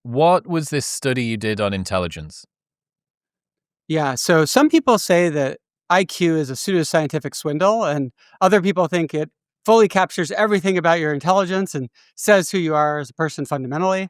What was this study you did on intelligence? Yeah, so some people say that IQ is a pseudoscientific swindle, and other people think it fully captures everything about your intelligence and says who you are as a person fundamentally.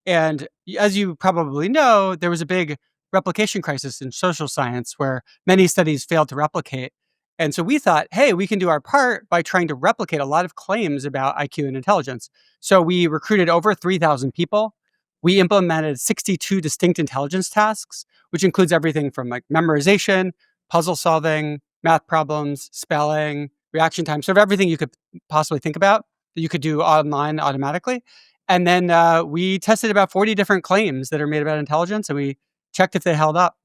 And as you probably know, there was a big replication crisis in social science where many studies failed to replicate. And so we thought, hey, we can do our part by trying to replicate a lot of claims about IQ and intelligence. So we recruited over 3,000 people. We implemented 62 distinct intelligence tasks, which includes everything from like memorization, puzzle solving, math problems, spelling, reaction time, sort of everything you could possibly think about that you could do online automatically. And then we tested about 40 different claims that are made about intelligence, and we checked if they held up.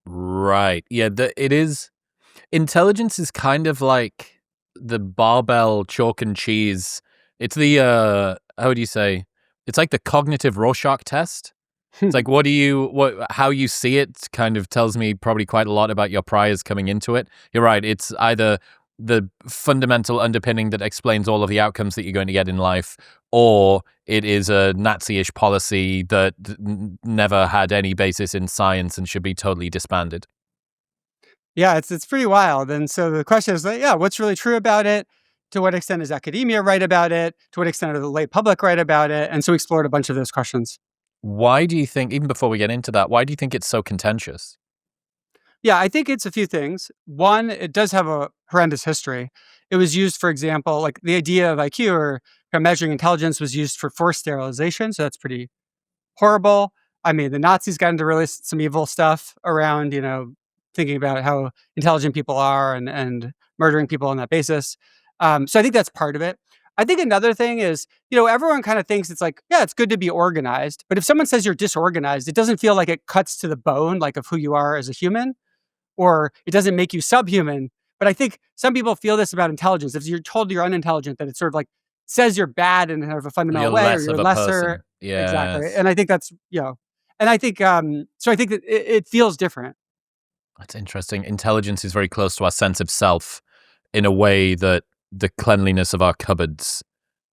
Right. Yeah, it is. Intelligence is kind of like the barbell chalk and cheese. It's the, how do you say? It's like the cognitive Rorschach test. It's like, how you see it kind of tells me probably quite a lot about your priors coming into it. You're right. It's either the fundamental underpinning that explains all of the outcomes that you're going to get in life, or it is a Nazi-ish policy that never had any basis in science and should be totally disbanded. Yeah, it's pretty wild. And so the question is, like, yeah, what's really true about it? To what extent is academia right about it? To what extent are the lay public right about it? And so we explored a bunch of those questions. Why do you think, even before we get into that, why do you think it's so contentious? Yeah, I think it's a few things. One, it does have a horrendous history. It was used, for example, like the idea of IQ or measuring intelligence was used for forced sterilization. So that's pretty horrible. I mean, the Nazis got into really some evil stuff around, thinking about how intelligent people are and murdering people on that basis. So I think that's part of it. I think another thing is, everyone kind of thinks it's like, yeah, it's good to be organized. But if someone says you're disorganized, it doesn't feel like it cuts to the bone, like of who you are as a human, or it doesn't make you subhuman. But I think some people feel this about intelligence. If you're told you're unintelligent, that it sort of like says you're bad in kind of a fundamental You're way, or less you're of a lesser. person. Exactly. Yes. And I think that's, and I think, so I think that it feels different. That's interesting. Intelligence is very close to our sense of self in a way that the cleanliness of our cupboards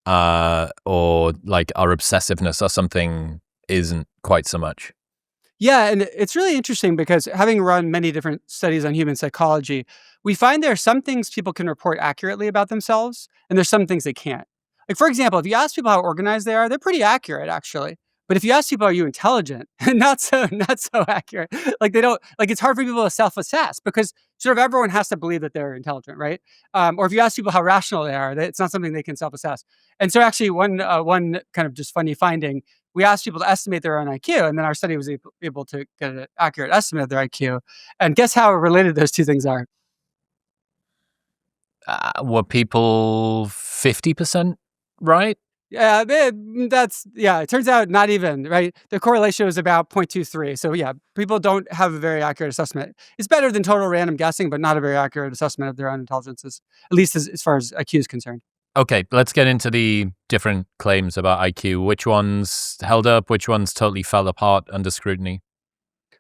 or like our obsessiveness or something isn't quite so much. Yeah, and it's really interesting because having run many different studies on human psychology, we find there are some things people can report accurately about themselves, and there's some things they can't. Like, for example, if you ask people how organized they are, they're pretty accurate actually. But if you ask people, are you intelligent? Not so accurate. Like they don't like it's hard for people to self-assess because sort of everyone has to believe that they're intelligent, right? Or if you ask people how rational they are, it's not something they can self-assess. And so actually one kind of just funny finding, we asked people to estimate their own IQ, and then our study was able to get an accurate estimate of their IQ. And guess how related those two things are? Were people 50% right? Yeah, yeah. It turns out not even right. The correlation was about 0.23. So yeah, people don't have a very accurate assessment. It's better than total random guessing, but not a very accurate assessment of their own intelligences, at least as far as IQ is concerned. Okay, let's get into the different claims about IQ. Which ones held up? Which ones totally fell apart under scrutiny?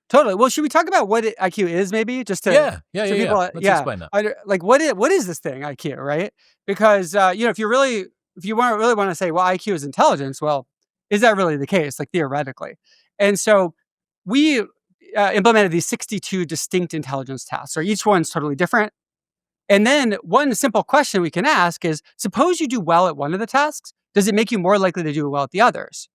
Totally. Well, should we talk about what IQ is, maybe, just to Yeah. so people, Let's explain that. like what is this thing IQ, right? Because if you really want to say, well, IQ is intelligence, well, is that really the case? Like theoretically, and so we implemented these 62 distinct intelligence tasks, so each one's totally different. And then one simple question we can ask is: suppose you do well at one of the tasks, does it make you more likely to do well at the others?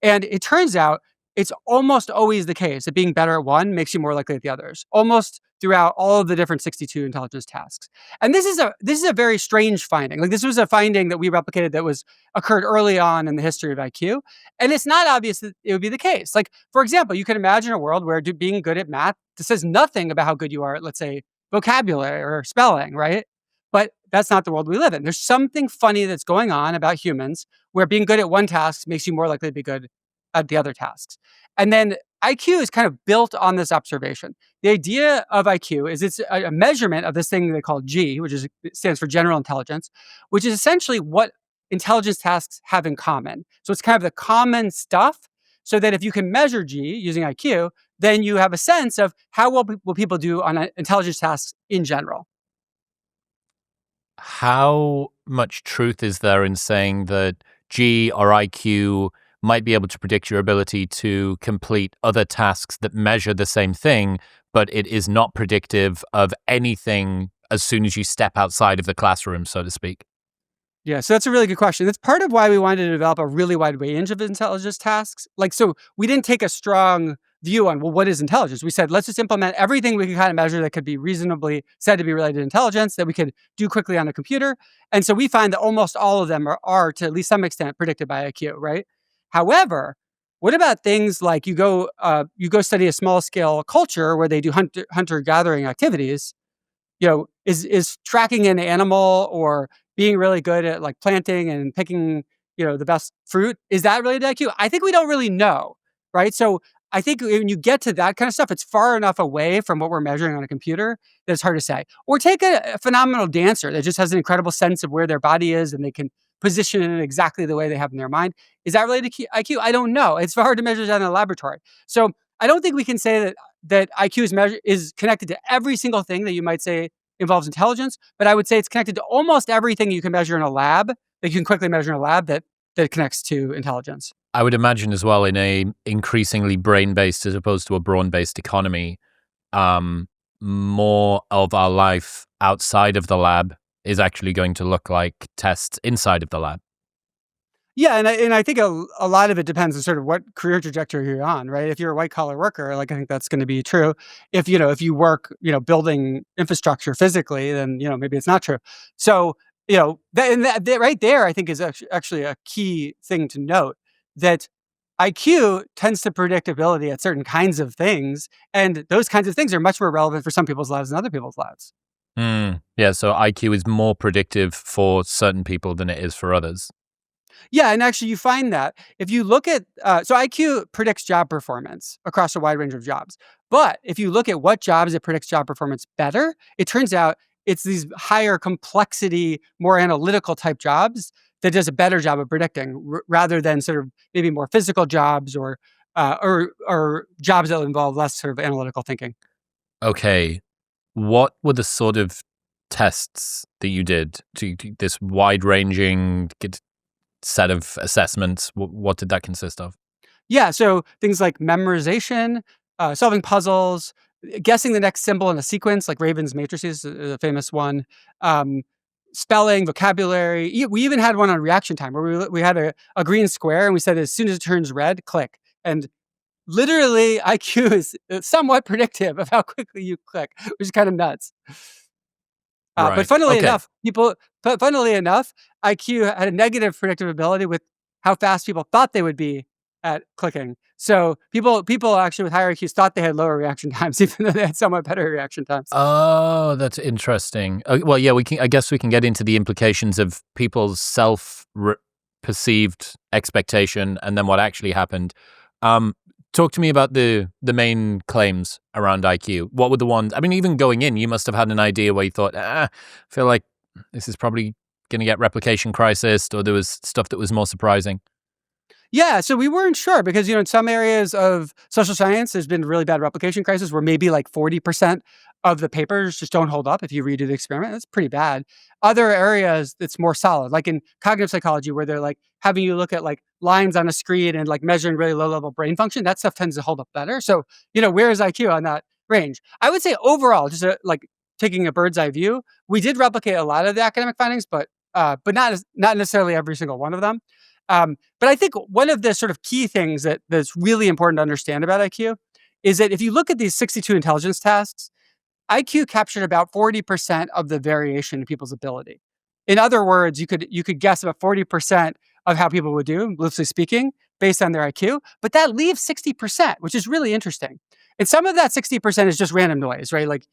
And it turns out it's almost always the case that being better at one makes you more likely at the others, almost throughout all of the different 62 intelligence tasks. And this is a very strange finding. Like this was a finding that we replicated that was occurred early on in the history of IQ. And it's not obvious that it would be the case. Like, for example, you can imagine a world where being good at math says nothing about how good you are at, let's say, vocabulary or spelling, right? But that's not the world we live in. There's something funny that's going on about humans where being good at one task makes you more likely to be good at the other tasks. And then IQ is kind of built on this observation. The idea of IQ is it's a measurement of this thing they call G, which stands for general intelligence, which is essentially what intelligence tasks have in common. So it's kind of the common stuff, so that if you can measure G using IQ, then you have a sense of how well will people do on intelligence tasks in general. How much truth is there in saying that G or IQ might be able to predict your ability to complete other tasks that measure the same thing, but it is not predictive of anything as soon as you step outside of the classroom, so to speak. Yeah, so that's a really good question. That's part of why we wanted to develop a really wide range of intelligence tasks. Like, so we didn't take a strong view on, well, what is intelligence? We said, let's just implement everything we can kind of measure that could be reasonably said to be related to intelligence that we could do quickly on a computer. And so we find that almost all of them are to at least some extent predicted by IQ, right? However, what about things like you go study a small scale culture where they do hunter gathering activities? Is tracking an animal or being really good at like planting and picking, the best fruit, is that related to IQ? I think we don't really know, right? So I think when you get to that kind of stuff, it's far enough away from what we're measuring on a computer that it's hard to say. Or take a phenomenal dancer that just has an incredible sense of where their body is and they can position it exactly the way they have in their mind. Is that related to IQ? I don't know. It's hard to measure that in a laboratory. So I don't think we can say that IQ is connected to every single thing that you might say involves intelligence, but I would say it's connected to almost everything you can measure in a lab, that you can quickly measure in a lab that connects to intelligence. I would imagine as well, in a increasingly brain-based as opposed to a brawn-based economy, more of our life outside of the lab is actually going to look like tests inside of the lab. Yeah, and I think a lot of it depends on sort of what career trajectory you're on, right? If you're a white collar worker, like I think that's going to be true. If you work, building infrastructure physically, then maybe it's not true. So that right there, I think is actually a key thing to note, that IQ tends to predict ability at certain kinds of things, and those kinds of things are much more relevant for some people's lives than other people's lives. Yeah, so IQ is more predictive for certain people than it is for others. Yeah, and actually you find that if you look at so IQ predicts job performance across a wide range of jobs. But if you look at what jobs it predicts job performance better, it turns out it's these higher complexity, more analytical type jobs that does a better job of predicting, rather than sort of maybe more physical jobs or jobs that involve less sort of analytical thinking. Okay, what were the sort of tests that you did to this wide-ranging set of assessments? What did that consist of? Yeah, so things like memorization, solving puzzles, guessing the next symbol in a sequence, like Raven's matrices, a famous one, spelling, vocabulary. We even had one on reaction time where we had a green square and we said as soon as it turns red, click. And literally, IQ is somewhat predictive of how quickly you click, which is kind of nuts. But Right. funnily Okay. enough, IQ had a negative predictive ability with how fast people thought they would be at clicking. So people actually with higher IQs thought they had lower reaction times, even though they had somewhat better reaction times. Oh, that's interesting. Well, yeah, I guess we can get into the implications of people's perceived expectation and then what actually happened. Talk to me about the main claims around IQ. What were the ones? I mean, even going in, you must have had an idea where you thought, I feel like this is probably going to get replication crisis, or there was stuff that was more surprising. Yeah, so we weren't sure because, in some areas of social science, there's been really bad replication crisis where maybe like 40% of the papers just don't hold up if you redo the experiment. That's pretty bad. Other areas, it's more solid, like in cognitive psychology, where they're like having you look at like lines on a screen and like measuring really low level brain function. That stuff tends to hold up better. So, where is IQ on that range? I would say overall, just like taking a bird's eye view, we did replicate a lot of the academic findings, but not necessarily every single one of them. But I think one of the sort of key things that's really important to understand about IQ is that if you look at these 62 intelligence tasks, IQ captured about 40% of the variation in people's ability. In other words, you could guess about 40% of how people would do, loosely speaking, based on their IQ, but that leaves 60%, which is really interesting. And some of that 60% is just random noise, right? Like,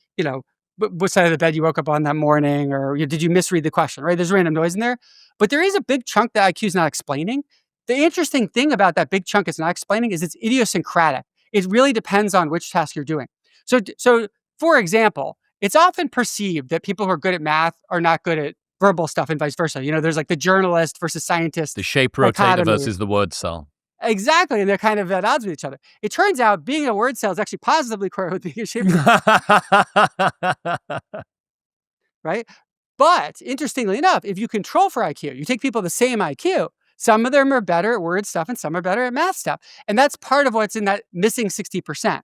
what side of the bed you woke up on that morning, or did you misread the question, right? There's random noise in there. But there is a big chunk that IQ is not explaining. The interesting thing about that big chunk it's not explaining is it's idiosyncratic. It really depends on which task you're doing. So for example, it's often perceived that people who are good at math are not good at verbal stuff and vice versa. There's like the journalist versus scientist The shape rotator dichotomy. versus the word cell. Exactly, and they're kind of at odds with each other. It turns out being a word cell is actually positively correlated with being a shape right? But interestingly enough, if you control for IQ, you take people the same IQ, Some of them are better at word stuff and some are better at math stuff. And that's part of what's in that missing 60%.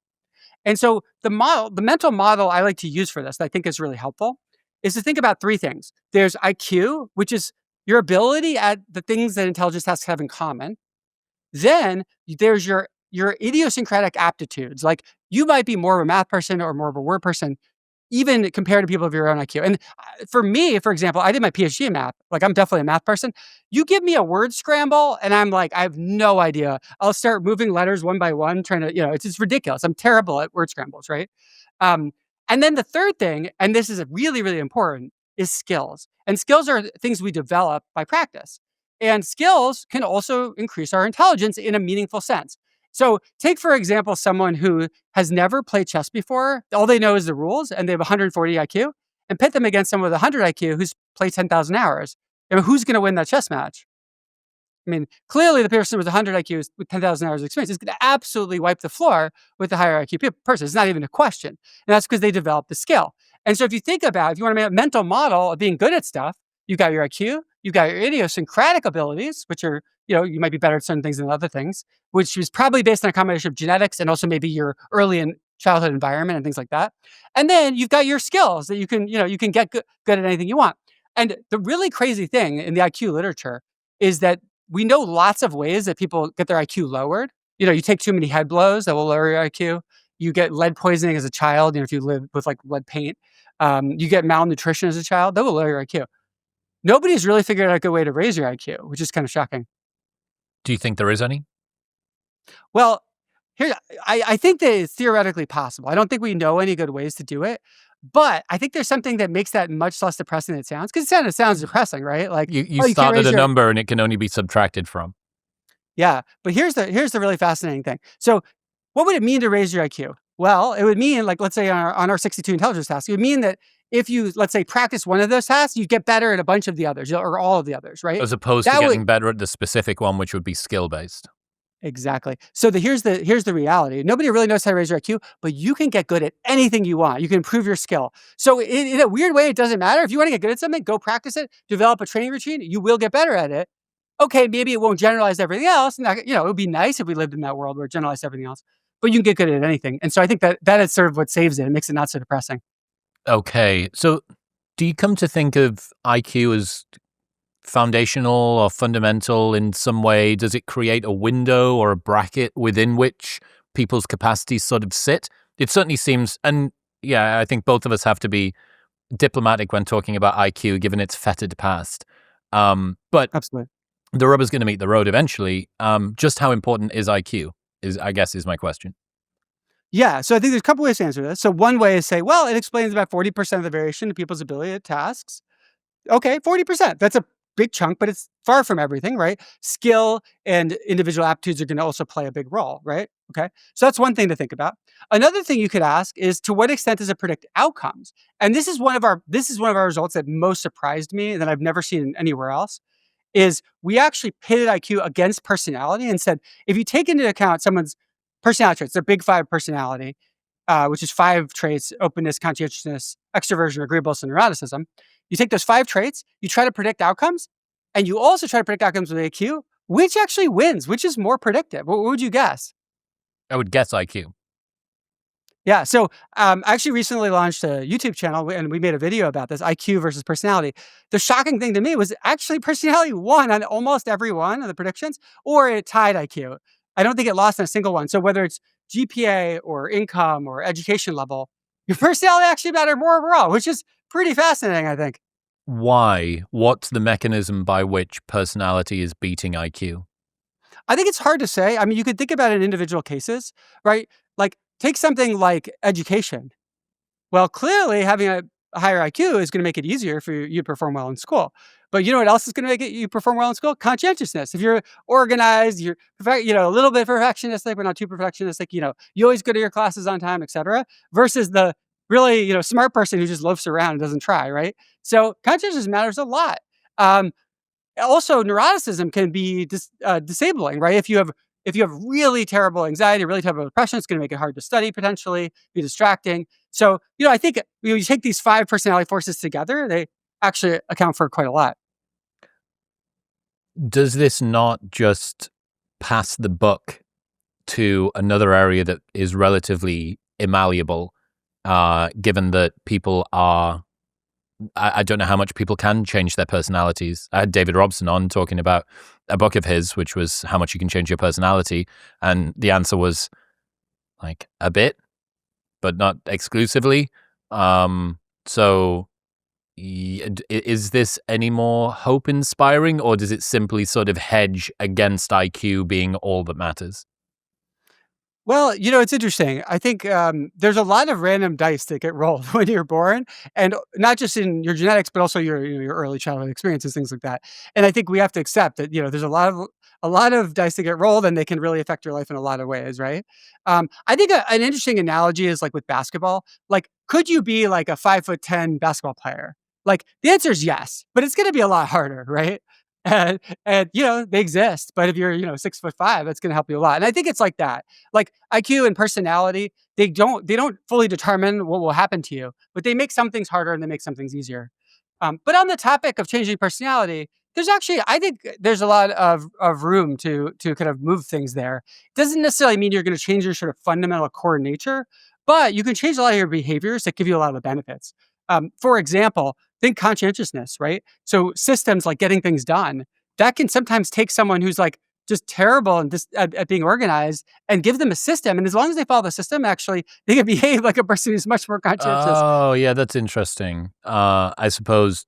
And so the mental model I like to use for this that I think is really helpful is to think about three things. There's IQ, which is your ability at the things that intelligence tasks have in common. Then there's your idiosyncratic aptitudes. Like you might be more of a math person or more of a word person, even compared to people of your own IQ. And for me, for example, I did my PhD in math. Like I'm definitely a math person. You give me a word scramble and I'm like, I have no idea. I'll start moving letters one by one, trying to, it's just ridiculous. I'm terrible at word scrambles, right? Um, and then the third thing, and this is really, really important, is skills. And skills are things we develop by practice. And skills can also increase our intelligence in a meaningful sense. So, take for example someone who has never played chess before. All they know is the rules, and they have 140 IQ, and pit them against someone with 100 IQ who's played 10,000 hours. I mean, who's going to win that chess match? I mean, clearly the person with 100 IQs with 10,000 hours of experience is going to absolutely wipe the floor with the higher IQ person. It's not even a question. And that's because they developed the skill. And so if you think about, if you want to make a mental model of being good at stuff, you've got your IQ, you've got your idiosyncratic abilities, which are, you might be better at certain things than other things, which is probably based on a combination of genetics and also maybe your early in childhood environment and things like that. And then you've got your skills that you can get good at anything you want. And the really crazy thing in the IQ literature is that we know lots of ways that people get their IQ lowered. You take too many head blows that will lower your IQ. You get lead poisoning as a child, if you live with like lead paint. You get malnutrition as a child, that will lower your IQ. Nobody's really figured out a good way to raise your IQ, which is kind of shocking. Do you think there is any? Well, here I think that it's theoretically possible. I don't think we know any good ways to do it, but I think there's something that makes that much less depressing than it sounds. Because it sounds depressing, right? Like, You oh, you can't started raise a your number and it can only be subtracted from. Yeah, but here's the really fascinating thing. So, what would it mean to raise your IQ? Well, it would mean, like, let's say on our 62 intelligence task, it would mean that if you, let's say, practice one of those tasks, you get better at a bunch of the others or all of the others, right? As opposed to That would getting better at the specific one, which would be skill-based. Exactly. So here's the reality. Nobody really knows how to raise your IQ, but you can get good at anything you want. You can improve your skill. So in a weird way, it doesn't matter. If you want to get good at something, go practice it, develop a training routine. You will get better at it. Okay, maybe it won't generalize everything else. And it would be nice if we lived in that world where it generalized everything else. But you can get good at anything. And so I think that is sort of what saves it. It makes it not so depressing. Okay, so do you come to think of IQ as foundational or fundamental in some way? Does it create a window or a bracket within which people's capacities sort of sit? It certainly seems, and yeah, I think both of us have to be diplomatic when talking about IQ, given its fetid past. But Absolutely. the rubber's going to meet the road eventually. Just how important is IQ? I guess is my question. Yeah. So I think there's a couple ways to answer this. So one way is say, well, it explains about 40% of the variation in people's ability at tasks. Okay, 40%. That's a big chunk, but it's far from everything, right? Skill and individual aptitudes are going to also play a big role, right? Okay. So that's one thing to think about. Another thing you could ask is to what extent does it predict outcomes? And this is one of our results that most surprised me and that I've never seen anywhere else is we actually pitted IQ against personality and said, if you take into account someone's personality traits, their big five personality, which is five traits: openness, conscientiousness, extroversion, agreeableness, and neuroticism. You take those five traits, you try to predict outcomes, and you also try to predict outcomes with AQ. Which actually wins? Which is more predictive? What would you guess? I would guess IQ. Yeah. So I actually recently launched a YouTube channel and we made a video about this IQ versus personality. The shocking thing to me was actually personality won on almost every one of the predictions, or it tied IQ. I don't think it lost on a single one. So whether it's GPA or income or education level, your personality actually mattered more overall, which is pretty fascinating, I think. Why? What's the mechanism by which personality is beating IQ? I think it's hard to say. I mean, you could think about it in individual cases, right? Like, take something like education. Well, clearly, having a higher IQ is going to make it easier for you to perform well in school. But you know what else is going to make you perform well in school? Conscientiousness. If you're organized, you're a little bit perfectionistic, but not too perfectionistic. You always go to your classes on time, etc. Versus the really smart person who just loafs around and doesn't try. Right. So conscientiousness matters a lot. Um, Also, neuroticism can be disabling, right? If you have really terrible anxiety, really terrible depression, it's going to make it hard to study, potentially be distracting. So, I think you take these five personality forces together, they actually account for quite a lot. does this not just pass the buck to another area that is relatively immalleable, given that people are, I don't know how much people can change their personalities. I had David Robson on talking about a book of his, which was How Much You Can Change Your Personality. And the answer was like a bit, but not exclusively. So is this any more hope inspiring, or does it simply sort of hedge against IQ being all that matters? Well, it's interesting. I think there's a lot of random dice that get rolled when you're born, and not just in your genetics, but also your early childhood experiences, things like that. And I think we have to accept that there's a lot of dice that get rolled, and they can really affect your life in a lot of ways, right? I think an interesting analogy is like with basketball. Like, could you be like a 5'10" basketball player? Like, the answer is yes, but it's going to be a lot harder, right? And they exist, but if you're 6'5", that's going to help you a lot. And I think it's like that. Like IQ and personality, they don't fully determine what will happen to you, but they make some things harder and they make some things easier. But on the topic of changing personality, I think there's a lot of room to kind of move things there. It doesn't necessarily mean you're going to change your sort of fundamental core nature, but you can change a lot of your behaviors that give you a lot of the benefits. For example, think conscientiousness, right? So systems like getting things done, that can sometimes take someone who's like just terrible and just at being organized and give them a system. And as long as they follow the system, actually, they can behave like a person who's much more conscientious. Oh, yeah, that's interesting. I suppose,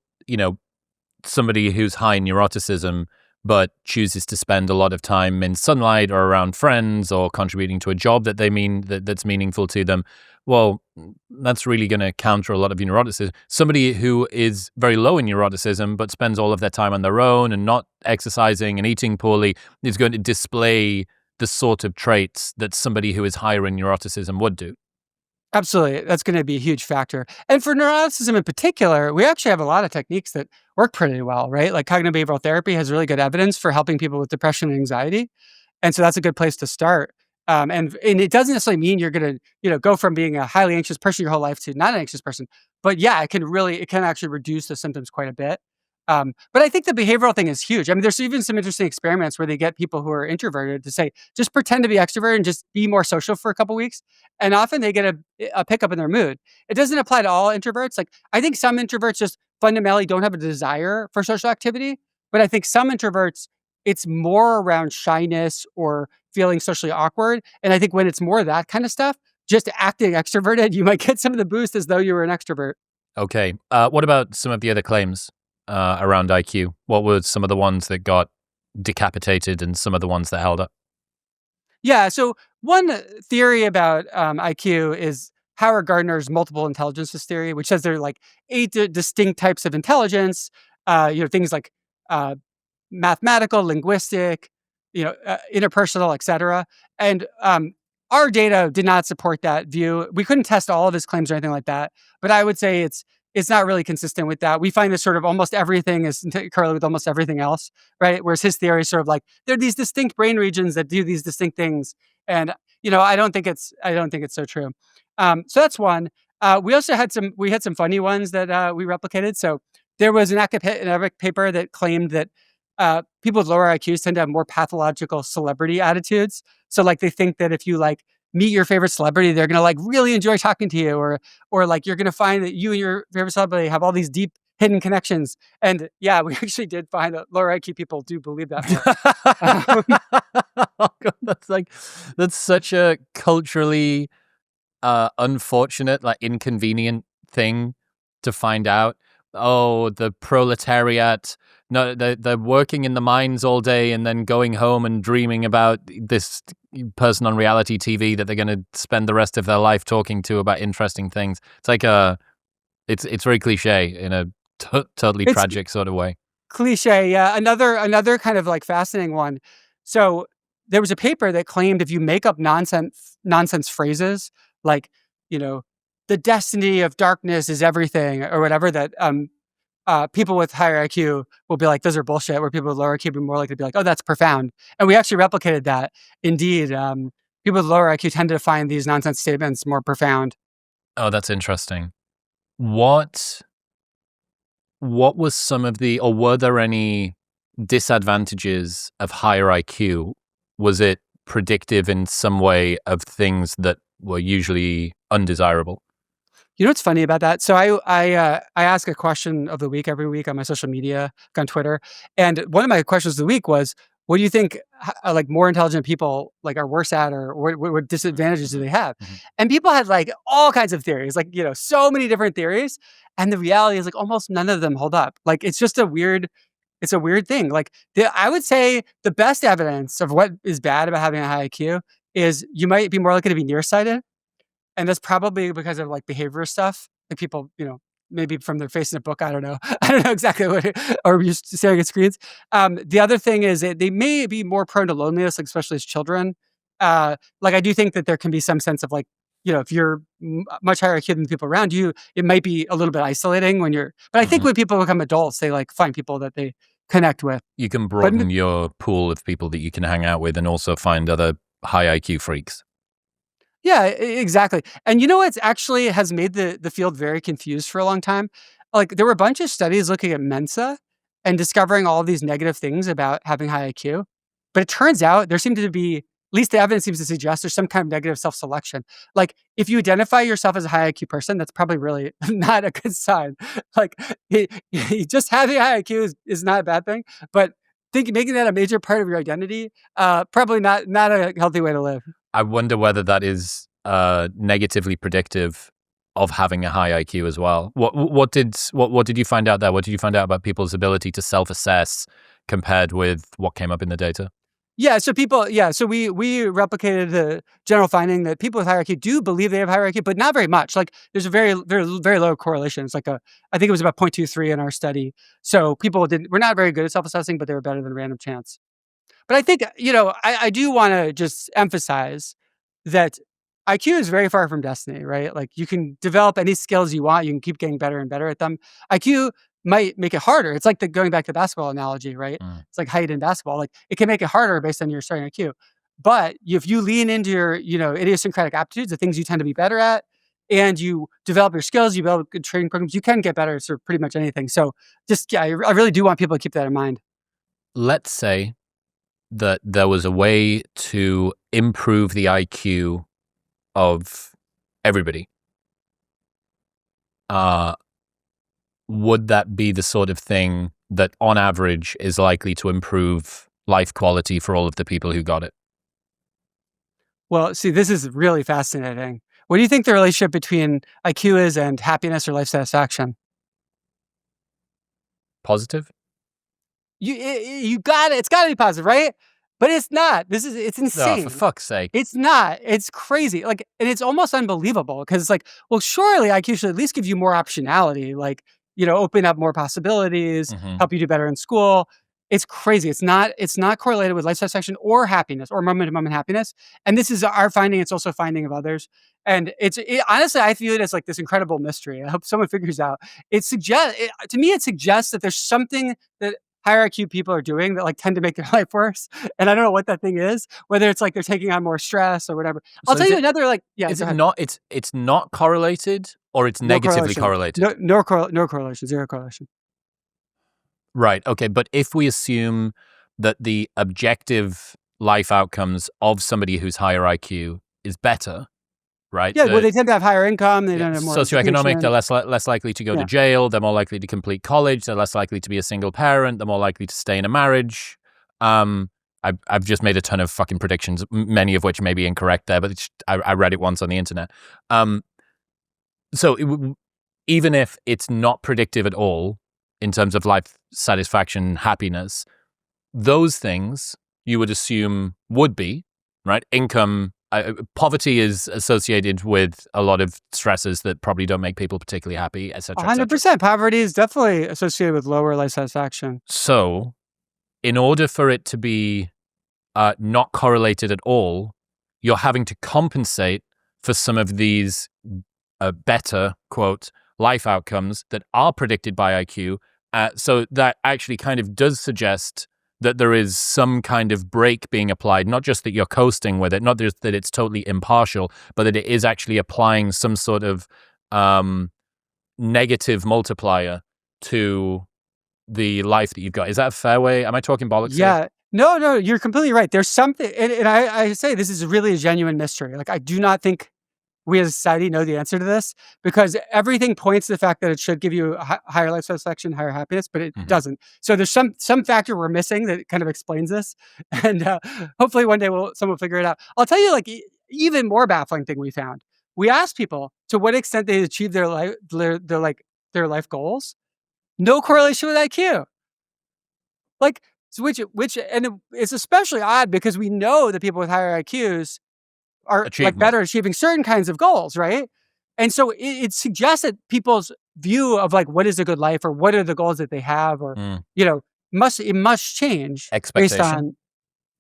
somebody who's high in neuroticism but chooses to spend a lot of time in sunlight or around friends or contributing to a job that's meaningful to them. Well, that's really going to counter a lot of your neuroticism. Somebody who is very low in neuroticism but spends all of their time on their own and not exercising and eating poorly is going to display the sort of traits that somebody who is higher in neuroticism would do. Absolutely. That's going to be a huge factor. And for neuroticism in particular, we actually have a lot of techniques that work pretty well, right? Like cognitive behavioral therapy has really good evidence for helping people with depression and anxiety. And so that's a good place to start. And it doesn't necessarily mean you're going to, go from being a highly anxious person your whole life to not an anxious person. But yeah, it can actually reduce the symptoms quite a bit. But I think the behavioral thing is huge. I mean, there's even some interesting experiments where they get people who are introverted to say, just pretend to be extroverted and just be more social for a couple weeks. And often they get a pickup in their mood. It doesn't apply to all introverts. Like, I think some introverts just fundamentally don't have a desire for social activity. But I think some introverts, it's more around shyness or feeling socially awkward. And I think when it's more of that kind of stuff, just acting extroverted, you might get some of the boost as though you were an extrovert. Okay. What about some of the other claims around IQ? What were some of the ones that got decapitated and some of the ones that held up? Yeah. So one theory about IQ is Howard Gardner's multiple intelligences theory, which says there are like eight distinct types of intelligence. Things like uh, mathematical, linguistic, interpersonal, etc. And our data did not support that view. We couldn't test all of his claims or anything like that, but I would say it's not really consistent with that. We find that sort of almost everything is correlated with almost everything else, right? Whereas his theory is sort of like there are these distinct brain regions that do these distinct things, and I don't think it's so true. So that's one. We also had some funny ones that we replicated. So there was an academic paper that claimed that people with lower IQs tend to have more pathological celebrity attitudes. So like they think that if you like meet your favorite celebrity, they're gonna like really enjoy talking to you, or like you're gonna find that you and your favorite celebrity have all these deep hidden connections. And yeah, we actually did find that lower IQ people do believe that more. Um, Oh God, that's such a culturally unfortunate, like inconvenient thing to find out. Oh, the proletariat. No, they're working in the mines all day and then going home and dreaming about this person on reality TV that they're going to spend the rest of their life talking to about interesting things. It's like it's very cliche in a totally it's tragic sort of way. cliche. Yeah. Another kind of like fascinating one. So there was a paper that claimed if you make up nonsense phrases like, you know, the destiny of darkness is everything or whatever, that people with higher IQ will be like, those are bullshit, where people with lower IQ will be more likely to be like, oh, that's profound. And we actually replicated that. Indeed, people with lower IQ tend to find these nonsense statements more profound. Oh, that's interesting. What what was some of the, or were there any disadvantages of higher IQ? Was it predictive in some way of things that were usually undesirable? You know what's funny about that? So I ask a question of the week every week on my social media, on Twitter, and one of my questions of the week was, "What do you think, like more intelligent people like are worse at, or what disadvantages do they have?" Mhm. And people had like all kinds of theories, like so many different theories, and the reality is like almost none of them hold up. Like it's a weird thing. Like I would say the best evidence of what is bad about having a high IQ is you might be more likely to be nearsighted, and that's probably because of, like, behavior stuff, like, people, maybe from their face in a book, I don't know. I don't know exactly what or just staring at screens. The other thing is they may be more prone to loneliness, like, especially as children. Like, I do think that there can be some sense of, like, if you're much higher IQ than the people around you, it might be a little bit isolating but I think Mhm. when people become adults, they, like, find people that they connect with. You can But broaden your pool of people that you can hang out with and also find other high IQ freaks. Yeah, exactly. And you know what's actually has made the field very confused for a long time? Like there were a bunch of studies looking at Mensa and discovering all these negative things about having high IQ. But it turns out there seemed to be, at least the evidence seems to suggest there's some kind of negative self-selection. Like if you identify yourself as a high IQ person, that's probably really not a good sign. Like just having high IQ is not a bad thing, but making that a major part of your identity, probably not a healthy way to live. I wonder whether that is negatively predictive of having a high IQ as well. What did you find out there? What did you find out about people's ability to self-assess compared with what came up in the data? So we replicated the general finding that people with hierarchy do believe they have hierarchy, but not very much. Like there's a very low correlation. It's like I think it was about 0.23 in our study. So people were not very good at self-assessing, but they were better than random chance. But I think, I do wanna just emphasize that IQ is very far from destiny, right? Like, you can develop any skills you want, you can keep getting better and better at them. IQ might make it harder. It's like the going back to the basketball analogy, right? Mm. It's like height in basketball, like, it can make it harder based on your starting IQ. But if you lean into your, idiosyncratic aptitudes, the things you tend to be better at, and you develop your skills, you develop good training programs, you can get better at sort of pretty much anything. So, just yeah, I really do want people to keep that in mind. Let's say that there was a way to improve the IQ of everybody. Uh, would that be the sort of thing that on average is likely to improve life quality for all of the people who got it? Well, see, this is really fascinating. What do you think the relationship between IQ is and happiness or life satisfaction? Positive? You got it. It's got to be positive, right? But it's not. It's Oh, for insane. fuck's sake. It's not. It's crazy. Like, and it's almost unbelievable because it's like, well, surely IQ should at least give you more optionality, like, open up more possibilities, Mhm. help you do better in school. It's crazy. It's not correlated with life satisfaction or happiness or moment to moment happiness. And this is our finding. It's also a finding of others. And honestly, I feel it as like this incredible mystery. I hope someone figures out. To me, it suggests that there's something that higher IQ people are doing that like tend to make their life worse. And I don't know what that thing is, whether it's like they're taking on more stress or whatever. I'll So tell you another like yeah, is go it ahead. not it's not correlated or it's No negatively correlation. correlated? No correlation, zero correlation. Right. Okay. But if we assume that the objective life outcomes of somebody who's higher IQ is better, right? Yeah, well, they tend to have higher income, they Yeah, don't have more socioeconomic, they're education. less likely to go to Yeah. jail. They're more likely to complete college. They're less likely to be a single parent. They're more likely to stay in a marriage. I've just made a ton of fucking predictions, many of which may be incorrect there, but I read it once on the internet. So even if it's not predictive at all in terms of life satisfaction, happiness, those things you would assume would be, right? Income, poverty is associated with a lot of stresses that probably don't make people particularly happy, et cetera, et cetera. 100%. Poverty is definitely associated with lower life satisfaction. So in order for it to be not correlated at all, you're having to compensate for some of these better, quote, life outcomes that are predicted by IQ. So that actually kind of does suggest that there is some kind of break being applied, not just that you're coasting with it, not just that it's totally impartial, but that it is actually applying some sort of negative multiplier to the life that you've got. Is that a fair way? Am I talking bollocks here? Yeah. No, you're completely right. There's something, and I say this is really a genuine mystery. Like, I do not think we as a society know the answer to this, because everything points to the fact that it should give you a higher life satisfaction, higher happiness, but it doesn't. So there's some factor we're missing that kind of explains this, and hopefully one day someone will figure it out. I'll tell you, like, even more baffling thing we found. We asked people to what extent they achieve their their life goals. No correlation with IQ. Like, so it's especially odd because we know that people with higher IQs are like Achievement. better at achieving certain kinds of goals, right? And so it suggests that people's view of like what is a good life or what are the goals that they have, or it must change based Expectation. on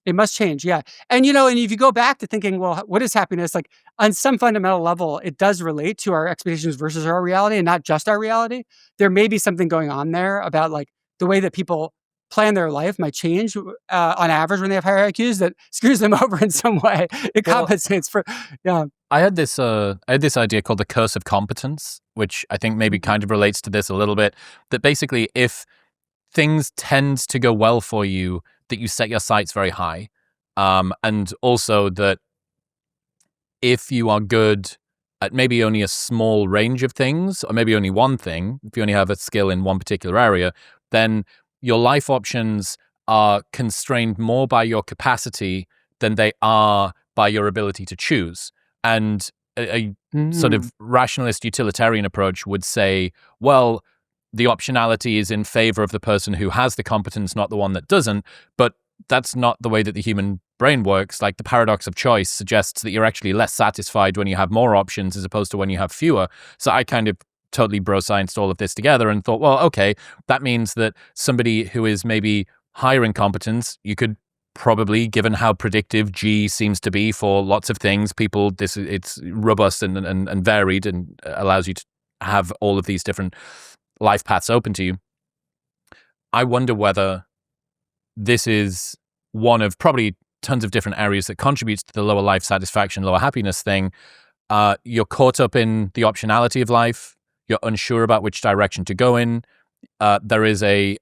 it must change, yeah. And and if you go back to thinking, well, what is happiness? Like, on some fundamental level, it does relate to our expectations versus our reality, and not just our reality. There may be something going on there about like the way that people plan their life might change on average when they have higher IQs that screws them over in some way. It compensates for, yeah. I had this idea called the curse of competence, which I think maybe kind of relates to this a little bit. That basically, if things tend to go well for you, that you set your sights very high, and also that if you are good at maybe only a small range of things, or maybe only one thing, if you only have a skill in one particular area, then your life options are constrained more by your capacity than they are by your ability to choose. And a sort of rationalist utilitarian approach would say, well, the optionality is in favor of the person who has the competence, not the one that doesn't. But that's not the way that the human brain works. Like, the paradox of choice suggests that you're actually less satisfied when you have more options as opposed to when you have fewer. So I kind of totally bro-scienced all of this together and thought, well, okay, that means that somebody who is maybe higher in competence, you could probably, given how predictive G seems to be for lots of things, it's robust and varied and allows you to have all of these different life paths open to you. I wonder whether this is one of probably tons of different areas that contributes to the lower life satisfaction, lower happiness thing. You're caught up in the optionality of life. You're unsure about which direction to go in. There is a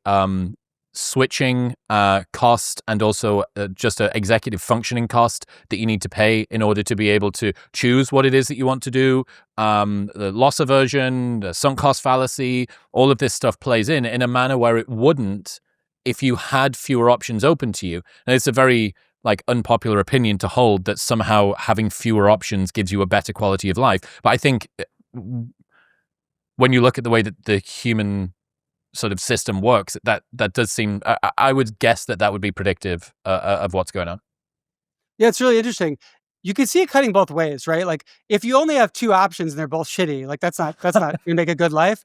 switching cost, and also just an executive functioning cost that you need to pay in order to be able to choose what it is that you want to do. The loss aversion, the sunk cost fallacy, all of this stuff plays in a manner where it wouldn't if you had fewer options open to you. And it's a very unpopular opinion to hold that somehow having fewer options gives you a better quality of life. But I think when you look at the way that the human sort of system works, that does seem, I would guess that would be predictive of what's going on. Yeah, it's really interesting. You can see it cutting both ways, right? Like, if you only have two options and they're both shitty, like that's not gonna make a good life.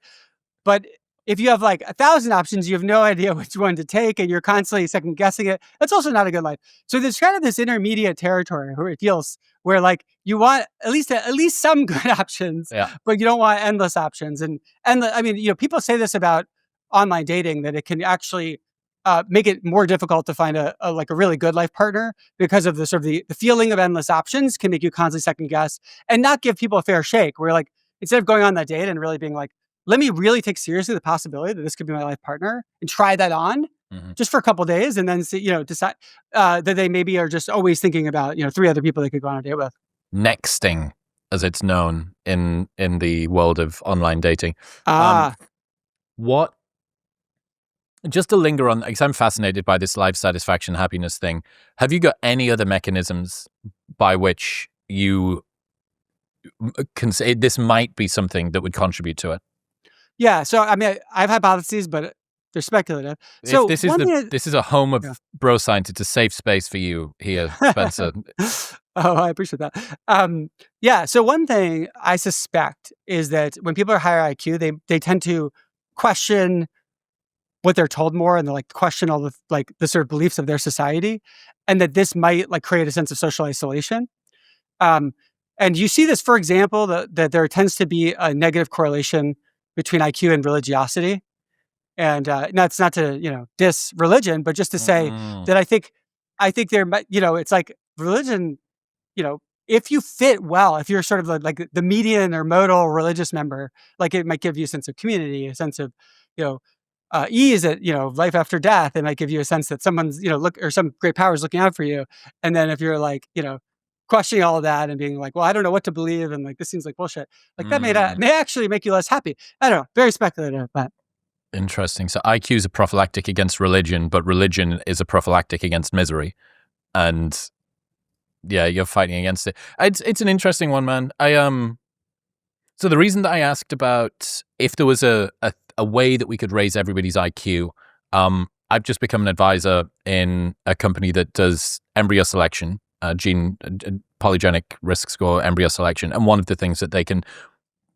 But if you have like 1,000 options, you have no idea which one to take, and you're constantly second guessing it. That's also not a good life. So there's kind of this intermediate territory where it feels where like you want at least some good options, but you don't want endless options. And I mean, people say this about online dating, that it can actually make it more difficult to find a really good life partner, because of the sort of the feeling of endless options can make you constantly second guess and not give people a fair shake. Where like, instead of going on that date and really being like, let me really take seriously the possibility that this could be my life partner and try that on just for a couple of days, and then see, decide that they maybe are just always thinking about, 3 other people they could go on a date with. Nexting, as it's known in the world of online dating. What, just to linger on, because I'm fascinated by this life satisfaction happiness thing, have you got any other mechanisms by which you can say this might be something that would contribute to it? Yeah, so I mean, I have hypotheses, but they're speculative. So this is a home of bro science. It's a safe space for you here, Spencer. Oh, I appreciate that. Yeah, so one thing I suspect is that when people are higher IQ, they tend to question what they're told more, and they question all the sort of beliefs of their society, and that this might create a sense of social isolation. And you see this, for example, that there tends to be a negative correlation between IQ and religiosity. And that's not to diss religion, but just to say that I think there might, it's like religion, if you fit well, if you're sort of like the median or modal religious member, like it might give you a sense of community, a sense of E is it, life after death. It might give you a sense that someone's, or some great power is looking out for you. And then if you're like, questioning all of that and being like, well, I don't know what to believe, and like this seems like bullshit. Like that may actually make you less happy. I don't know. Very speculative, but Interesting. So IQ is a prophylactic against religion, but religion is a prophylactic against misery. And yeah, you're fighting against it. It's an interesting one, man. So the reason that I asked about if there was a way that we could raise everybody's IQ, I've just become an advisor in a company that does embryo selection, polygenic risk score embryo selection. And one of the things that they can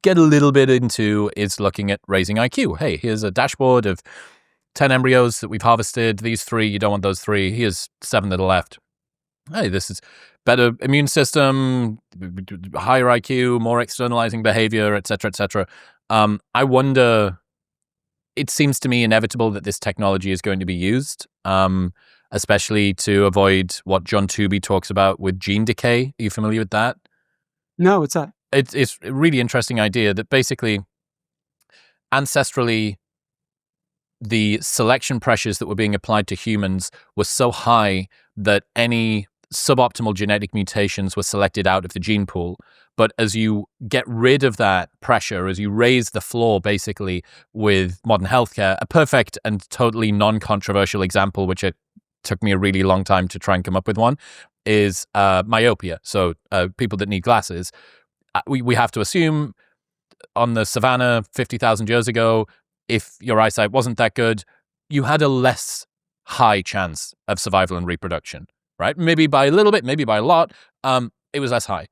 get a little bit into is looking at raising IQ. Hey, here's a dashboard of 10 embryos that we've harvested. These 3, you don't want those 3. Here's 7 that are left. Hey, this is better immune system, higher IQ, more externalizing behavior, et cetera, et cetera. I wonder, it seems to me inevitable that this technology is going to be used, especially to avoid what John Tooby talks about with gene decay. Are you familiar with that? No, what's that? It's a really interesting idea that basically, ancestrally, the selection pressures that were being applied to humans were so high that any suboptimal genetic mutations were selected out of the gene pool. But as you get rid of that pressure, as you raise the floor, basically, with modern healthcare, a perfect and totally non-controversial example, which it took me a really long time to try and come up with one, is myopia. So people that need glasses. We have to assume on the savannah 50,000 years ago, if your eyesight wasn't that good, you had a less high chance of survival and reproduction, right? Maybe by a little bit, maybe by a lot, it was less high.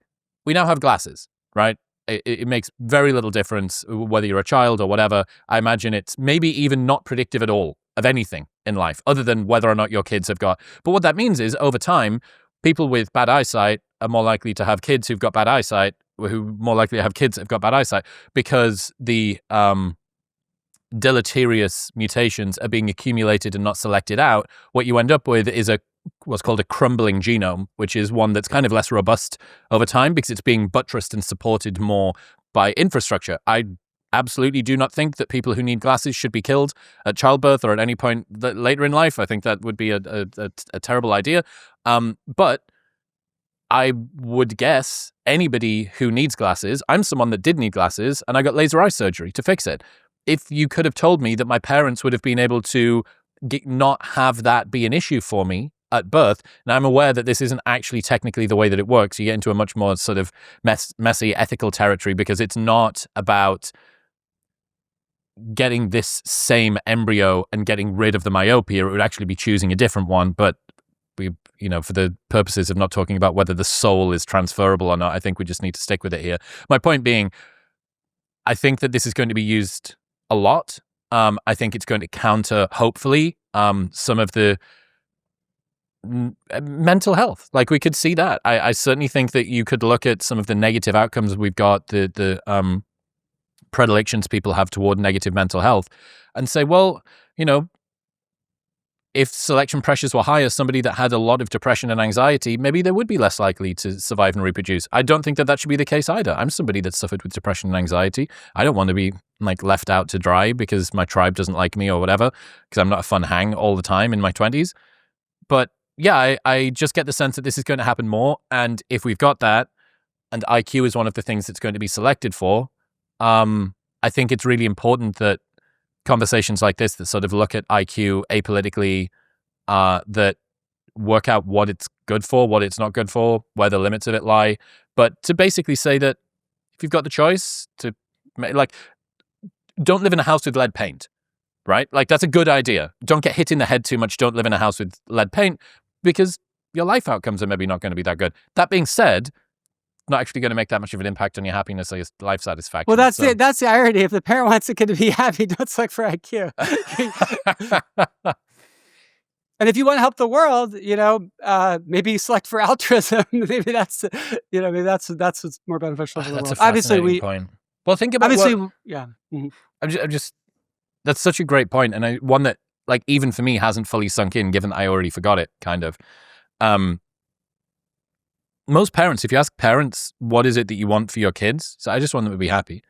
We now have glasses, right? It makes very little difference whether you're a child or whatever. I imagine it's maybe even not predictive at all of anything in life, other than whether or not your kids have got. But what that means is, over time, people with bad eyesight are more likely to have kids who've got bad eyesight, who more likely to have kids that have got bad eyesight, because the deleterious mutations are being accumulated and not selected out. What you end up with is what's called a crumbling genome, which is one that's kind of less robust over time because it's being buttressed and supported more by infrastructure. I absolutely do not think that people who need glasses should be killed at childbirth or at any point later in life. I think that would be a terrible idea. But I would guess anybody who needs glasses, I'm someone that did need glasses and I got laser eye surgery to fix it. If you could have told me that my parents would have been able to not have that be an issue for me at birth, and I'm aware that this isn't actually technically the way that it works. You get into a much more sort of messy ethical territory because it's not about getting this same embryo and getting rid of the myopia. It would actually be choosing a different one. But for the purposes of not talking about whether the soul is transferable or not, I think we just need to stick with it here. My point being, I think that this is going to be used a lot. I think it's going to counter, hopefully, some of the mental health. Like, we could see that. I certainly think that you could look at some of the negative outcomes we've got, the predilections people have toward negative mental health, and say, well, if selection pressures were higher, somebody that had a lot of depression and anxiety, maybe they would be less likely to survive and reproduce. I don't think that should be the case either. I'm somebody that suffered with depression and anxiety. I don't want to be left out to dry because my tribe doesn't like me or whatever, because I'm not a fun hang all the time in my 20s. But yeah, I just get the sense that this is going to happen more. And if we've got that, and IQ is one of the things that's going to be selected for, I think it's really important that conversations like this that sort of look at IQ apolitically, that work out what it's good for, what it's not good for, where the limits of it lie, but to basically say that if you've got the choice to, don't live in a house with lead paint, right? That's a good idea. Don't get hit in the head too much. Don't live in a house with lead paint because your life outcomes are maybe not going to be that good. That being said, not actually going to make that much of an impact on your happiness or your life satisfaction. Well, that's the irony. If the parent wants the kid to be happy, don't select for IQ. And if you want to help the world, maybe select for altruism. maybe that's what's more beneficial for the world. That's a fascinating point. Well, think about yeah. Mm-hmm. I'm just that's such a great point, and one that even for me hasn't fully sunk in, given that I already forgot it. Kind of. Most parents, if you ask parents, what is it that you want for your kids? So I just want them to be happy.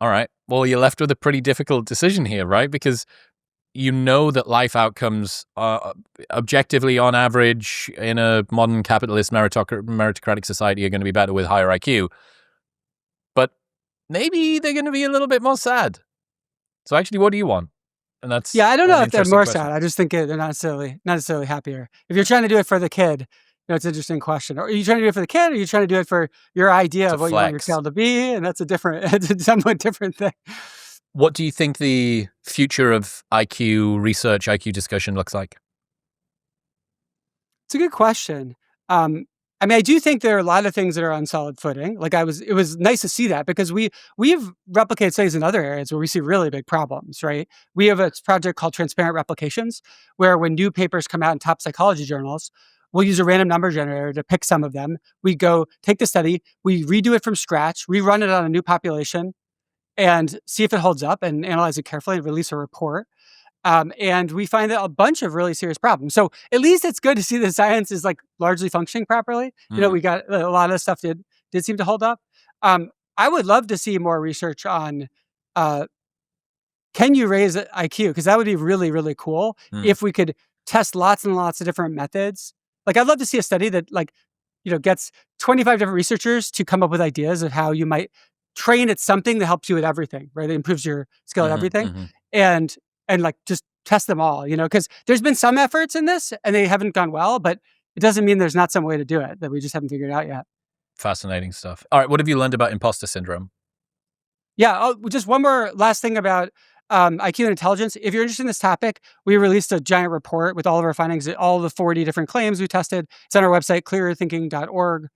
All right. Well, you're left with a pretty difficult decision here, right? Because you know that life outcomes are objectively on average in a modern capitalist meritocratic society are going to be better with higher IQ. But maybe they're going to be a little bit more sad. So actually, what do you want? And that's Yeah, I don't an know if they're interesting more question. sad. I just think they're not necessarily happier. If you're trying to do it for the kid, it's an interesting question. Are you trying to do it for the kid, or are you trying to do it for your idea It's a of what you want your flex. child to be? And that's it's a somewhat different thing. What do you think the future of IQ research, IQ discussion looks like? It's a good question. I mean, I do think there are a lot of things that are on solid footing. Like it was nice to see that because we've replicated studies in other areas where we see really big problems, right? We have a project called Transparent Replications, where when new papers come out in top psychology journals, we'll use a random number generator to pick some of them. We go take the study, we redo it from scratch, rerun it on a new population, and see if it holds up and analyze it carefully and release a report. And we find that a bunch of really serious problems. So at least it's good to see the science is like largely functioning properly. We got a lot of stuff did seem to hold up. I would love to see more research on uh, can you raise IQ? Because that would be really, really cool if we could test lots and lots of different methods. Like I'd love to see a study that gets 25 different researchers to come up with ideas of how you might train at something that helps you at everything, right? It improves your skill at everything. And like just test them all, because there's been some efforts in this and they haven't gone well, but it doesn't mean there's not some way to do it that we just haven't figured out yet. Fascinating stuff. All right, what have you learned about imposter syndrome? Yeah. Oh, just one more last thing about IQ and intelligence. If you're interested in this topic, we released a giant report with all of our findings, all the 40 different claims we tested. It's on our website, clearerthinking.org.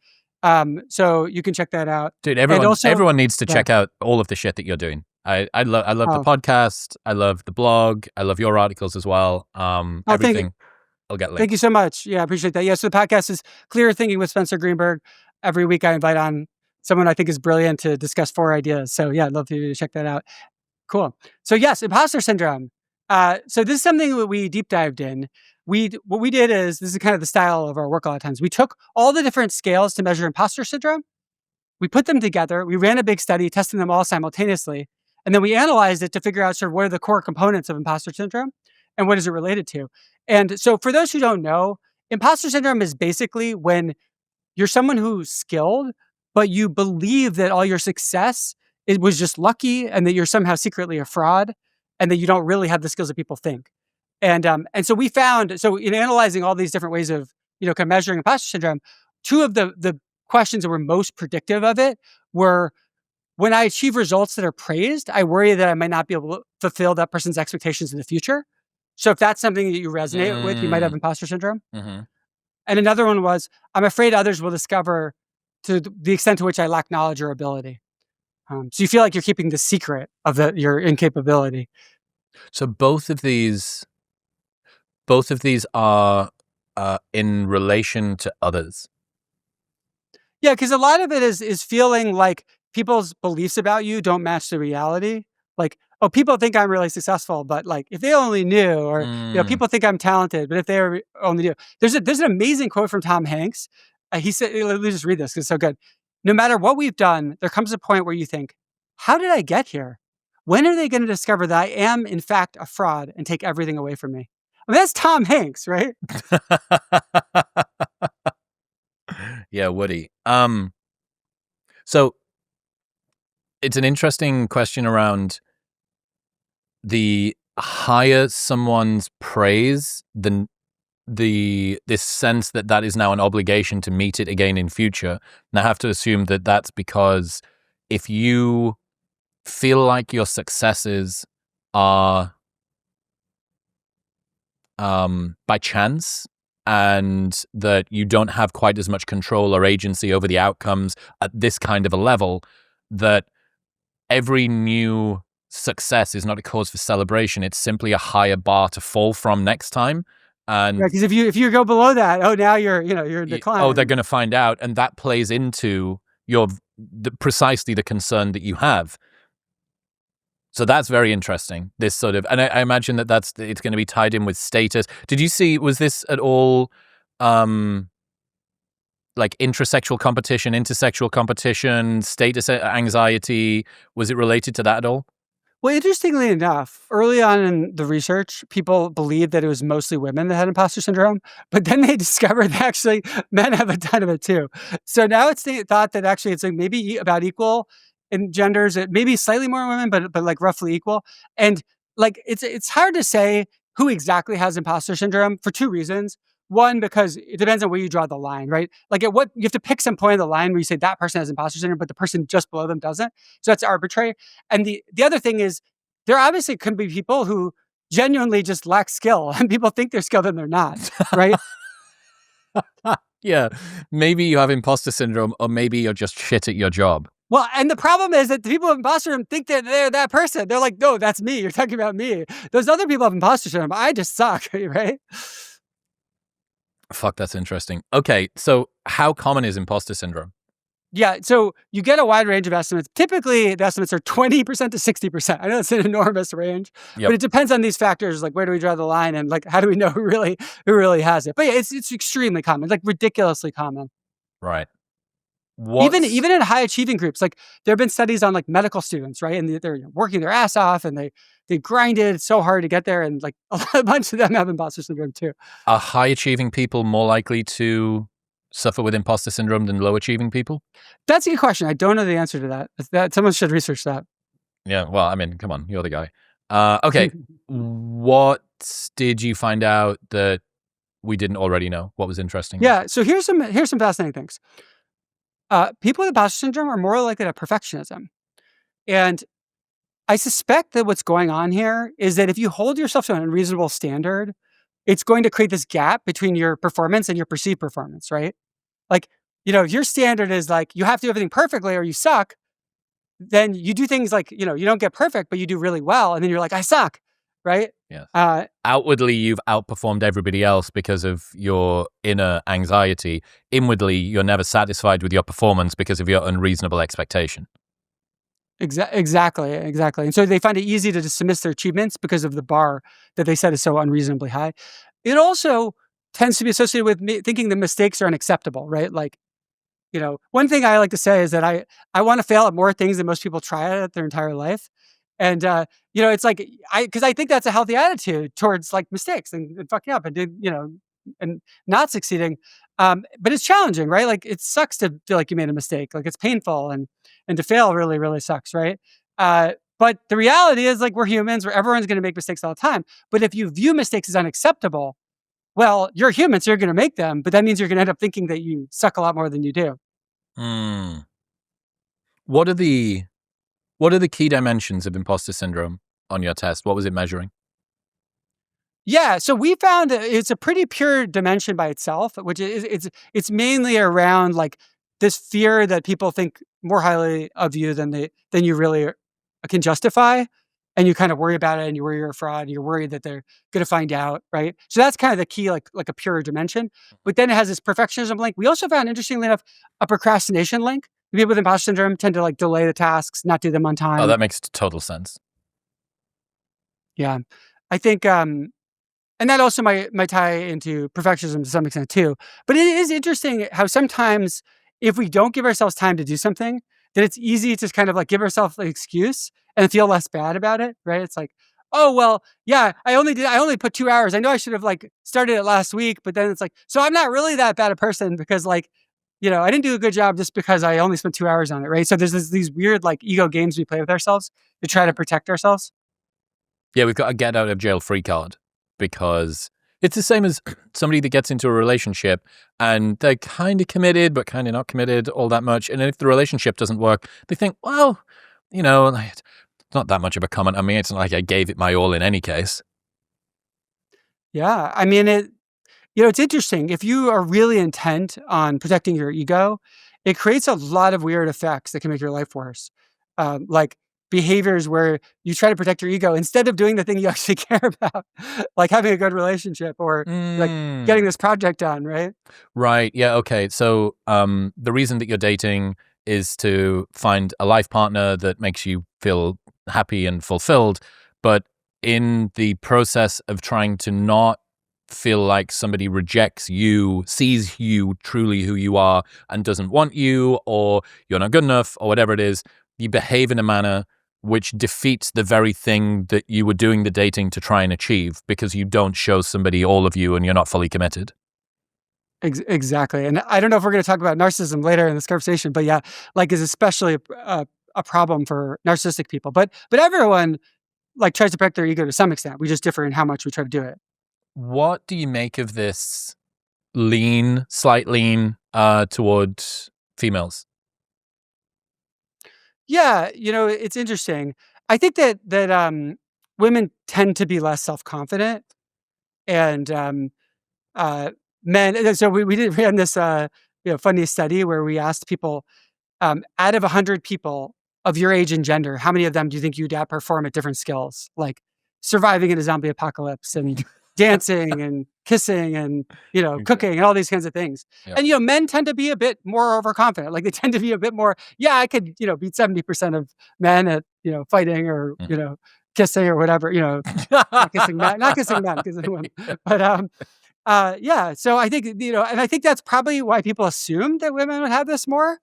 So you can check that out. Dude, And also, everyone needs to yeah. check out all of the shit that you're doing. I love the Oh, podcast. I love the blog. I love your articles as well. thank you. Everything. I'll get Thank linked. you so much. Yeah, I appreciate that. Yeah, so the podcast is Clearer Thinking with Spencer Greenberg. Every week I invite on someone I think is brilliant to discuss 4 ideas. So yeah, I'd love for you to check that out. Cool. So yes, imposter syndrome. So this is something that we deep dived in. What we did is, this is kind of the style of our work a lot of times. We took all the different scales to measure imposter syndrome. We put them together. We ran a big study, testing them all simultaneously. And then we analyzed it to figure out sort of what are the core components of imposter syndrome and what is it related to. And so for those who don't know, imposter syndrome is basically when you're someone who's skilled, but you believe that all your success it was just lucky and that you're somehow secretly a fraud and that you don't really have the skills that people think. And so we found, so in analyzing all these different ways of, kind of measuring imposter syndrome, 2 of the questions that were most predictive of it were, when I achieve results that are praised, I worry that I might not be able to fulfill that person's expectations in the future. So if that's something that you resonate with, you might have imposter syndrome. And another one was, I'm afraid others will discover to the extent to which I lack knowledge or ability. So you feel like you're keeping the secret of your incapability. So both of these are in relation to others. Yeah, because a lot of it is feeling like people's beliefs about you don't match the reality. Like, oh, people think I'm really successful, but like if they only knew, or people think I'm talented, but if they only knew. There's an amazing quote from Tom Hanks. He said, let me just read this because it's so good. No matter what we've done, there comes a point where you think, how did I get here? When are they going to discover that I am in fact a fraud and take everything away from me? I mean, that's Tom Hanks, right? Yeah, Woody. So it's an interesting question around the higher someone's praise, this sense that is now an obligation to meet it again in future. And I have to assume that that's because if you feel like your successes are by chance, and that you don't have quite as much control or agency over the outcomes at this kind of a level, that every new success is not a cause for celebration. It's simply a higher bar to fall from next time. And because if you go below that, oh, now you're in decline. Oh, they're going to find out, and that plays into precisely the concern that you have. So that's very interesting. This sort of, and I imagine it's going to be tied in with status. Did you see? Was this at all like intrasexual competition, intersexual competition, status anxiety? Was it related to that at all? Well, interestingly enough, early on in the research, people believed that it was mostly women that had imposter syndrome, but then they discovered that actually men have a ton of it too. So now it's thought that actually it's like maybe about equal in genders, it maybe slightly more women, but like roughly equal. And like it's hard to say who exactly has imposter syndrome for two reasons. One, because it depends on where you draw the line, right? Like at what you have to pick some point of the line where you say that person has imposter syndrome, but the person just below them doesn't. So that's arbitrary. And the other thing is, there obviously can be people who genuinely just lack skill, and people think they're skilled and they're not, right? Yeah, maybe you have imposter syndrome, or maybe you're just shit at your job. Well, and the problem is that the people with imposter syndrome think that they're that person. They're like, no, that's me. You're talking about me. Those other people have imposter syndrome. I just suck, right? Fuck, that's interesting. Okay, so how common is imposter syndrome? Yeah, so you get a wide range of estimates. Typically, the estimates are 20% to 60%. I know it's an enormous range, Yep. but it depends on these factors, like where do we draw the line and like how do we know who really has it? But yeah, it's extremely common, like ridiculously common. Right. Even What's in high achieving groups, like there have been studies on like medical students, right? And they're working their ass off and they grinded so hard to get there, and like a bunch of them have imposter syndrome too. are high achieving people more likely to suffer with imposter syndrome than low achieving people? That's a good question. I don't know the answer to that. Someone should research that. Yeah, well, I mean, come on, you're the guy. Okay, what did you find out that we didn't already know? What was interesting? Yeah. So here's some fascinating things. People with imposter syndrome are more likely to have perfectionism. And I suspect that what's going on here is that if you hold yourself to an unreasonable standard, it's going to create this gap between your performance and your perceived performance, right? Like, if your standard is like, you have to do everything perfectly or you suck, then you do things like, you don't get perfect, but you do really well. And then you're like, I suck, right? Yes. Uh, Outwardly, you've outperformed everybody else because of your inner anxiety. Inwardly, you're never satisfied with your performance because of your unreasonable expectation. Exactly. And so they find it easy to dismiss their achievements because of the bar that they set is so unreasonably high. It also tends to be associated with thinking that mistakes are unacceptable, right? Like, one thing I like to say is that I want to fail at more things than most people try at their entire life. And, it's like, because I think that's a healthy attitude towards like mistakes and fucking up and and not succeeding. But it's challenging, right? Like it sucks to feel like you made a mistake. Like it's painful and to fail really, really sucks, right? But the reality is like we're humans where everyone's going to make mistakes all the time. But if you view mistakes as unacceptable, well, you're human, so you're going to make them. But that means you're going to end up thinking that you suck a lot more than you do. Mm. What are the key dimensions of imposter syndrome on your test? What was it measuring? Yeah, so we found that it's a pretty pure dimension by itself, which is it's mainly around like this fear that people think more highly of you than you really can justify, and you kind of worry about it, and you worry you're a fraud, and you're worried that they're going to find out, right? So that's kind of the key, like a pure dimension. But then it has this perfectionism link. We also found, interestingly enough, a procrastination link. People with imposter syndrome tend to like delay the tasks, not do them on time. Oh, that makes total sense. Yeah, I think. And that also might tie into perfectionism to some extent too. But it is interesting how sometimes if we don't give ourselves time to do something, then it's easy to kind of like give ourselves an excuse and feel less bad about it, right? It's like, oh well, yeah, I only put 2 hours. I know I should have like started it last week, but then it's like, so I'm not really that bad a person because like, I didn't do a good job just because I only spent 2 hours on it, right? So there's these weird like ego games we play with ourselves to try to protect ourselves. Yeah, we've got a get out of jail free card. Because it's the same as somebody that gets into a relationship and they're kind of committed, but kind of not committed all that much. And if the relationship doesn't work, they think, well, it's not that much of a comment on me. It's not like I gave it my all in any case. Yeah. I mean, it's interesting. If you are really intent on protecting your ego, it creates a lot of weird effects that can make your life worse. Like behaviors where you try to protect your ego instead of doing the thing you actually care about, like having a good relationship or like getting this project done, right? Right. Yeah. Okay. So the reason that you're dating is to find a life partner that makes you feel happy and fulfilled. But in the process of trying to not feel like somebody rejects you, sees you truly who you are, and doesn't want you, or you're not good enough, or whatever it is, you behave in a manner which defeats the very thing that you were doing the dating to try and achieve, because you don't show somebody all of you and you're not fully committed. Exactly. And I don't know if we're going to talk about narcissism later in this conversation, but yeah, like is especially a problem for narcissistic people. But everyone like tries to protect their ego to some extent. We just differ in how much we try to do it. What do you make of this slight lean toward females? Yeah, it's interesting. I think that women tend to be less self-confident, and uh, men. And so we ran this funny study where we asked people, out of 100 people of your age and gender, how many of them do you think you'd outperform at different skills, like surviving in a zombie apocalypse and dancing and kissing and Okay. cooking and all these kinds of things? Yep. And men tend to be a bit more overconfident. Like they tend to be a bit more, yeah, I could beat 70% of men at fighting or kissing or whatever. Not kissing men, kissing women. But yeah. So I think and I think that's probably why people assume that women would have this more,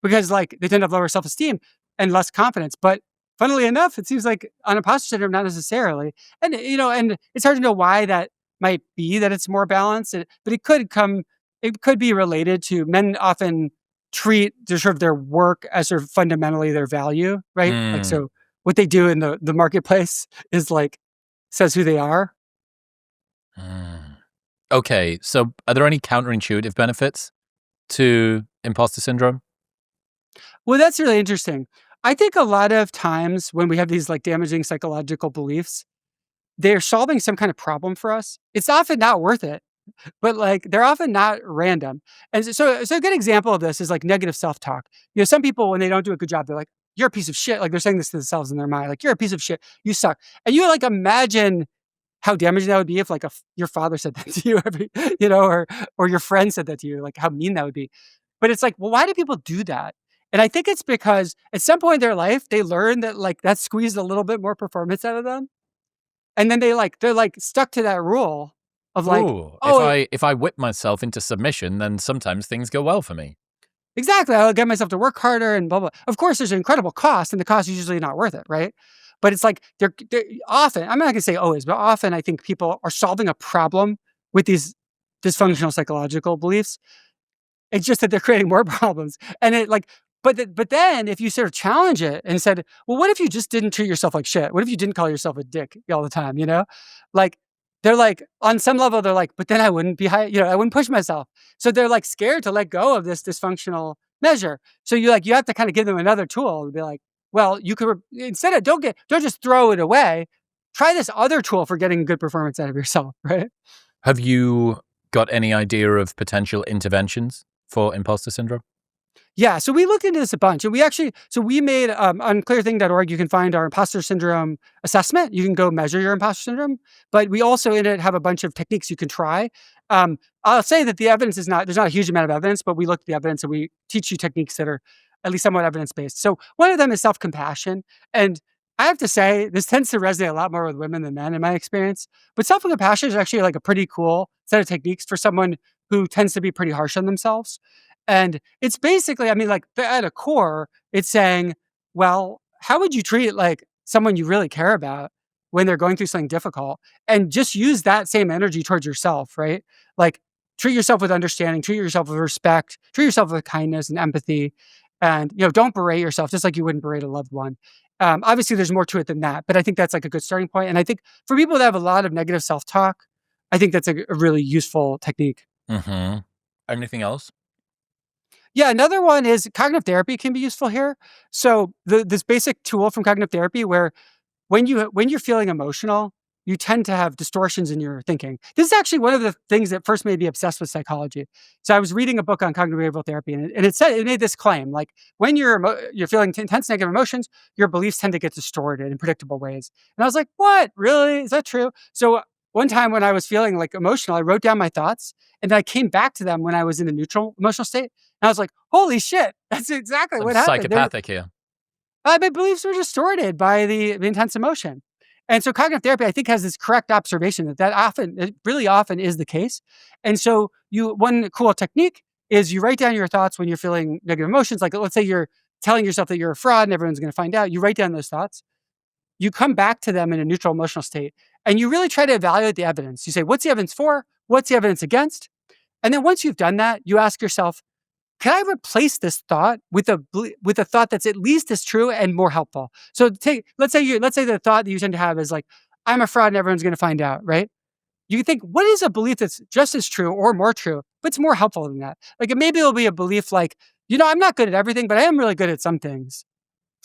because like they tend to have lower self-esteem and less confidence. But funnily enough, it seems like on imposter syndrome, not necessarily. And and it's hard to know why that might be, that it's more balanced. But it could be related to men often treat their work as sort of fundamentally their value, right? Like Mm. so what they do in the marketplace is like says who they are. Mm. Okay, so are there any counterintuitive benefits to imposter syndrome? Well, that's really interesting. I think a lot of times when we have these like damaging psychological beliefs, they're solving some kind of problem for us. It's often not worth it, but like they're often not random. And so a good example of this is like negative self-talk. Some people when they don't do a good job, they're like, "You're a piece of shit." Like they're saying this to themselves in their mind, like, "You're a piece of shit. You suck." And you like imagine how damaging that would be if like your father said that to you every, or your friend said that to you, like how mean that would be. But it's like, well, why do people do that? And I think it's because at some point in their life, they learn that like that squeezed a little bit more performance out of them. And then they're like stuck to that rule of like, Ooh, oh, if I whip myself into submission, then sometimes things go well for me. exactly. I'll get myself to work harder and blah, blah. Of course, there's an incredible cost, and the cost is usually not worth it, right? But it's like they're often, I'm not going to say always, but often I think people are solving a problem with these dysfunctional psychological beliefs. It's just that they're creating more problems. And it like, but then if you sort of challenge it and said, well, what if you just didn't treat yourself like shit? What if you didn't call yourself a dick all the time? Like they're like, on some level, they're like, but then I wouldn't be high, I wouldn't push myself. So they're like scared to let go of this dysfunctional measure. So you have to kind of give them another tool and be like, well, you could, instead of, don't just throw it away. Try this other tool for getting good performance out of yourself. Right. Have you got any idea of potential interventions for imposter syndrome? Yeah, so we looked into this a bunch, and we made on clearthing.org. You can find our imposter syndrome assessment. You can go measure your imposter syndrome, but we also in it have a bunch of techniques you can try. I'll say that the evidence there's not a huge amount of evidence, but we looked at the evidence and we teach you techniques that are at least somewhat evidence based. So one of them is self compassion, and I have to say this tends to resonate a lot more with women than men in my experience. But self compassion is actually like a pretty cool set of techniques for someone who tends to be pretty harsh on themselves. And it's basically, I mean, like at a core, it's saying, well, how would you treat like someone you really care about when they're going through something difficult? And just use that same energy towards yourself, right? Like treat yourself with understanding, treat yourself with respect, treat yourself with kindness and empathy. And, don't berate yourself just like you wouldn't berate a loved one. Obviously, there's more to it than that, but I think that's like a good starting point. And I think for people that have a lot of negative self talk, I think that's a really useful technique. Mm-hmm. Anything else? Yeah, another one is cognitive therapy can be useful here. So this basic tool from cognitive therapy where when you're feeling emotional, you tend to have distortions in your thinking. This is actually one of the things that first made me obsessed with psychology. So I was reading a book on cognitive behavioral therapy, and it made this claim like when you're feeling intense negative emotions, your beliefs tend to get distorted in predictable ways. And I was like, what? Really? Is that true? So one time when I was feeling like emotional, I wrote down my thoughts, and then I came back to them when I was in a neutral emotional state. And I was like, holy shit, that's exactly I'm what happened. psychopathic here. My beliefs were distorted by the intense emotion. And so cognitive therapy, I think, has this correct observation it really often is the case. And so one cool technique is you write down your thoughts when you're feeling negative emotions. Like, let's say you're telling yourself that you're a fraud and everyone's going to find out. You write down those thoughts. You come back to them in a neutral emotional state, and you really try to evaluate the evidence. You say, what's the evidence for? What's the evidence against? And then once you've done that, you ask yourself, can I replace this thought with a thought that's at least as true and more helpful? So let's say the thought that you tend to have is like, I'm a fraud and everyone's going to find out, right? You think, what is a belief that's just as true or more true, but it's more helpful than that? Like, maybe it'll be a belief like, I'm not good at everything, but I am really good at some things,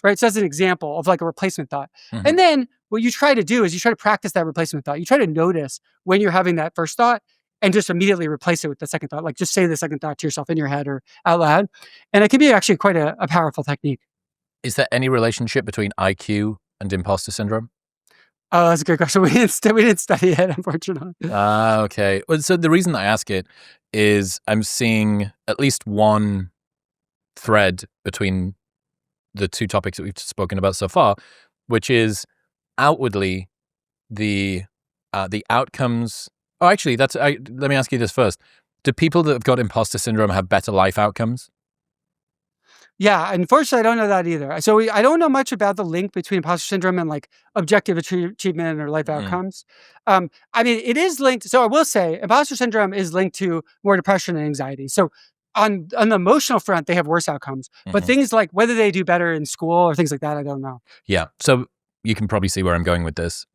right? So that's an example of like a replacement thought. Mm-hmm. And then what you try to do is you try to practice that replacement thought. You try to notice when you're having that first thought and just immediately replace it with the second thought. Like, just say the second thought to yourself in your head or out loud. And it can be actually quite a powerful technique. Is there any relationship between IQ and imposter syndrome? Oh, that's a great question. We didn't study it, unfortunately. Okay. Well, so the reason I ask it is I'm seeing at least one thread between the two topics that we've spoken about so far, which is outwardly the outcomes. Oh, actually, let me ask you this first. Do people that have got imposter syndrome have better life outcomes? Yeah, unfortunately, I don't know that either. So I don't know much about the link between imposter syndrome and like objective achievement or life outcomes. I mean, it is linked. So I will say imposter syndrome is linked to more depression and anxiety. So on the emotional front, they have worse outcomes. But things like whether they do better in school or things like that, I don't know. Yeah. So you can probably see where I'm going with this.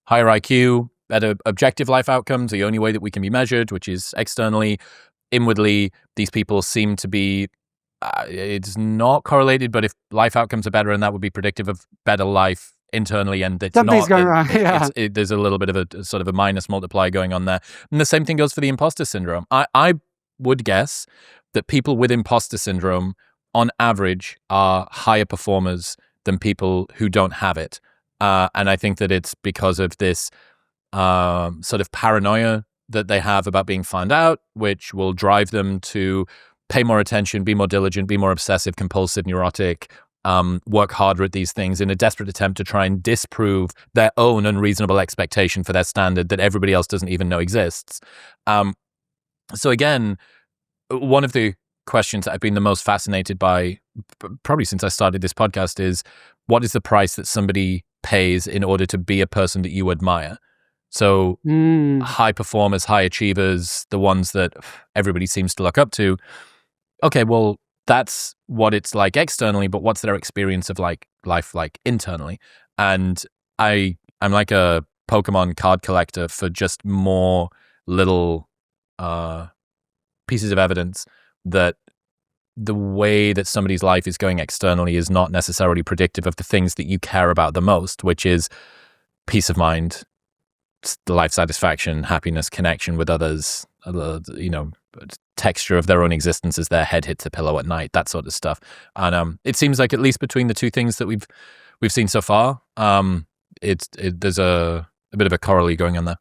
Higher IQ, better objective life outcomes, the only way that we can be measured, which is externally. Inwardly, these people seem to be it's not correlated, but if life outcomes are better, and that would be predictive of better life internally, and it's Something's not, going wrong. Yeah. There's a little bit of a sort of a minus multiplier going on there. And the same thing goes for the imposter syndrome. I would guess that people with imposter syndrome, on average, are higher performers than people who don't have it. And I think that it's because of this sort of paranoia that they have about being found out, which will drive them to pay more attention, be more diligent, be more obsessive, compulsive, neurotic, work harder at these things in a desperate attempt to try and disprove their own unreasonable expectation for their standard that everybody else doesn't even know exists. So again, one of the questions that I've been the most fascinated by, probably since I started this podcast, is what is the price that somebody pays in order to be a person that you admire? So high performers, high achievers, the ones that everybody seems to look up to. Okay, well, that's what it's like externally, but what's their experience of like life like internally? And I'm like a Pokemon card collector for just more little pieces of evidence that the way that somebody's life is going externally is not necessarily predictive of the things that you care about the most, which is peace of mind, the life satisfaction, happiness, connection with others, texture of their own existence as their head hits the pillow at night, that sort of stuff. And it seems like at least between the two things that we've seen so far, there's a bit of a corollary going on there.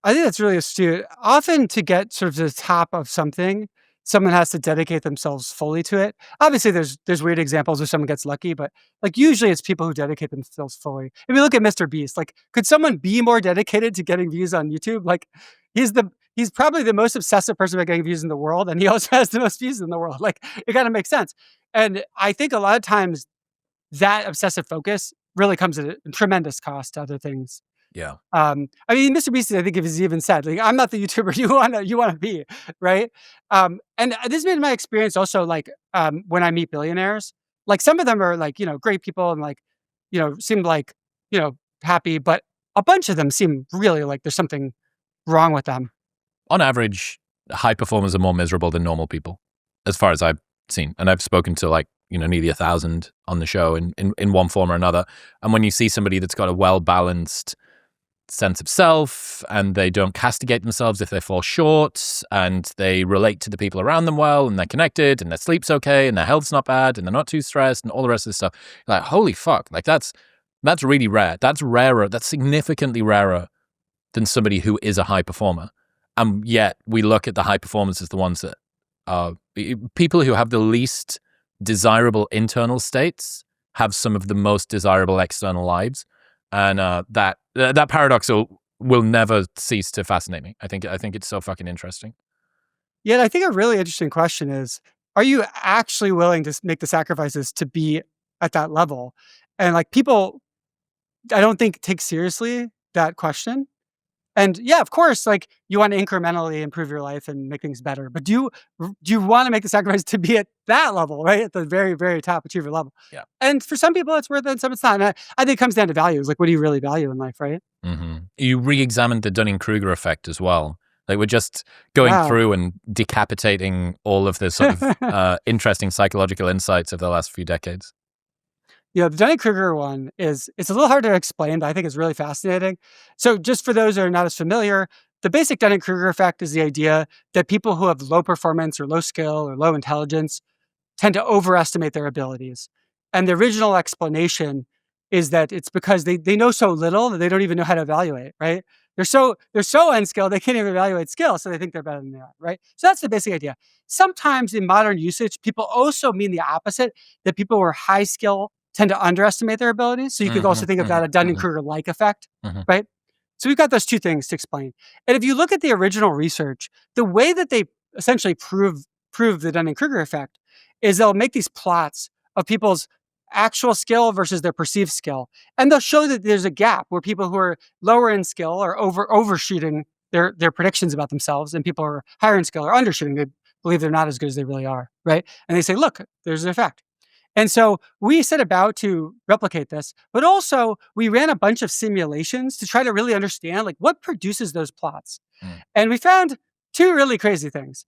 I think that's really astute. Often to get sort of to the top of something, someone has to dedicate themselves fully to it. Obviously, there's weird examples where someone gets lucky, but like usually it's people who dedicate themselves fully. If you look at Mr. Beast, like could someone be more dedicated to getting views on YouTube? Like he's probably the most obsessive person about getting views in the world, and he also has the most views in the world. Like it kind of makes sense. And I think a lot of times that obsessive focus really comes at a tremendous cost to other things. Yeah. I mean, Mr. Beast, I think if he's even said, like, I'm not the YouTuber you wanna be, right? And this has been my experience also, like, when I meet billionaires. Like, some of them are, like, great people and, like, seem like, happy, but a bunch of them seem really like there's something wrong with them. On average, high performers are more miserable than normal people, as far as I've seen. And I've spoken to, like, nearly 1,000 on the show in one form or another. And when you see somebody that's got a well-balanced sense of self, and they don't castigate themselves if they fall short, and they relate to the people around them well, and they're connected, and their sleep's okay, and their health's not bad, and they're not too stressed, and all the rest of this stuff, you're like, holy fuck, like that's really rare. That's rarer. That's significantly rarer than somebody who is a high performer. And yet we look at the high performers as the ones that are people who have the least desirable internal states have some of the most desirable external lives. and that paradox will never cease to fascinate me. I think it's so fucking interesting. Yeah, I think a really interesting question is, are you actually willing to make the sacrifices to be at that level? And like people, I don't think take seriously that question. And yeah, of course, like you want to incrementally improve your life and make things better. But do you want to make the sacrifice to be at that level, right? At the very, very top achiever level. Yeah. And for some people it's worth it and some it's not. And I think it comes down to values. Like what do you really value in life, right? Mm-hmm. You re-examined the Dunning-Kruger effect as well. Like we're just going through and decapitating all of the sort of interesting psychological insights of the last few decades. Yeah, the Dunning-Kruger one it's a little hard to explain, but I think it's really fascinating. So just for those that are not as familiar, the basic Dunning-Kruger effect is the idea that people who have low performance or low skill or low intelligence tend to overestimate their abilities. And the original explanation is that it's because they know so little that they don't even know how to evaluate, right? They're so unskilled, they can't even evaluate skill, so they think they're better than they are, right? So that's the basic idea. Sometimes in modern usage, people also mean the opposite, that people who are high skill tend to underestimate their abilities. So you could also think of that a Dunning-Kruger-like effect, right? So we've got those two things to explain. And if you look at the original research, the way that they essentially prove the Dunning-Kruger effect is they'll make these plots of people's actual skill versus their perceived skill. And they'll show that there's a gap where people who are lower in skill are overshooting their predictions about themselves, and people who are higher in skill are undershooting. They believe they're not as good as they really are, right? And they say, look, there's an effect. And so we set about to replicate this, but also we ran a bunch of simulations to try to really understand like what produces those plots. And we found two really crazy things.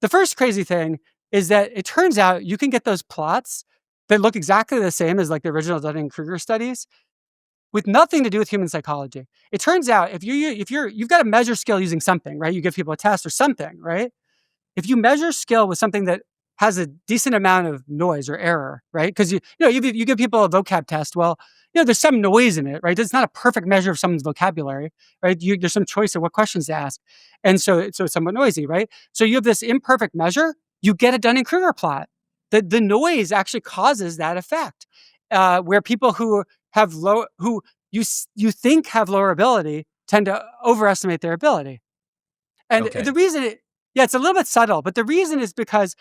The first crazy thing is that it turns out you can get those plots that look exactly the same as like the original Dunning-Kruger studies with nothing to do with human psychology. It turns out if you've got to measure skill using something, right? You give people a test or something, right? If you measure skill with something that has a decent amount of noise or error, right? Because you give people a vocab test. Well, there's some noise in it, right? It's not a perfect measure of someone's vocabulary, right? There's some choice of what questions to ask, and so it's somewhat noisy, right? So you have this imperfect measure. You get a Dunning-Kruger plot. The noise actually causes that effect, where people who have who you think have lower ability tend to overestimate their ability. And the reason it's a little bit subtle, but the reason is because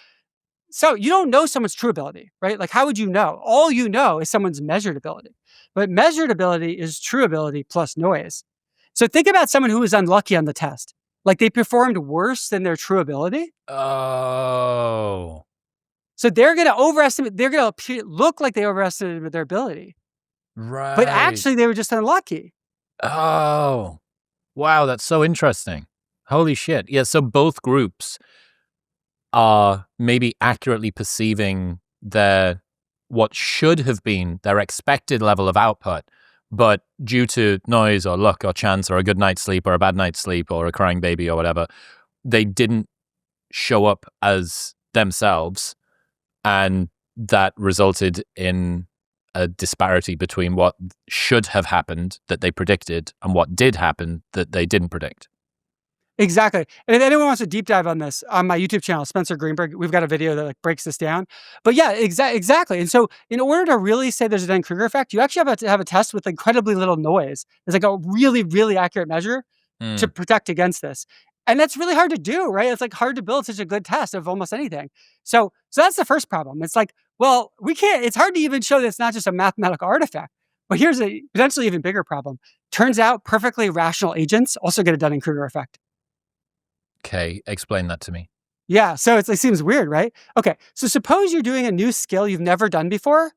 so you don't know someone's true ability, right? Like, how would you know? All you know is someone's measured ability. But measured ability is true ability plus noise. So think about someone who was unlucky on the test. Like they performed worse than their true ability. Oh. So they're going to overestimate, they're going to look like they overestimated their ability. Right. But actually they were just unlucky. Oh. Wow, that's so interesting. Holy shit. Yeah, so both groups are maybe accurately perceiving what should have been their expected level of output, but due to noise or luck or chance or a good night's sleep or a bad night's sleep or a crying baby or whatever, they didn't show up as themselves, and that resulted in a disparity between what should have happened that they predicted and what did happen that they didn't predict. Exactly. And if anyone wants to deep dive on this, on my YouTube channel, Spencer Greenberg, we've got a video that like breaks this down. But yeah, exactly. And so in order to really say there's a Dunning-Kruger effect, you actually have to have a test with incredibly little noise. It's like a really, really accurate measure to protect against this. And that's really hard to do, right? It's like hard to build such a good test of almost anything. So that's the first problem. It's like, well, we can't, it's hard to even show that it's not just a mathematical artifact. But here's a potentially even bigger problem. Turns out perfectly rational agents also get a Dunning-Kruger effect. Okay, explain that to me. Yeah, so it seems weird, right? Okay, so suppose you're doing a new skill you've never done before.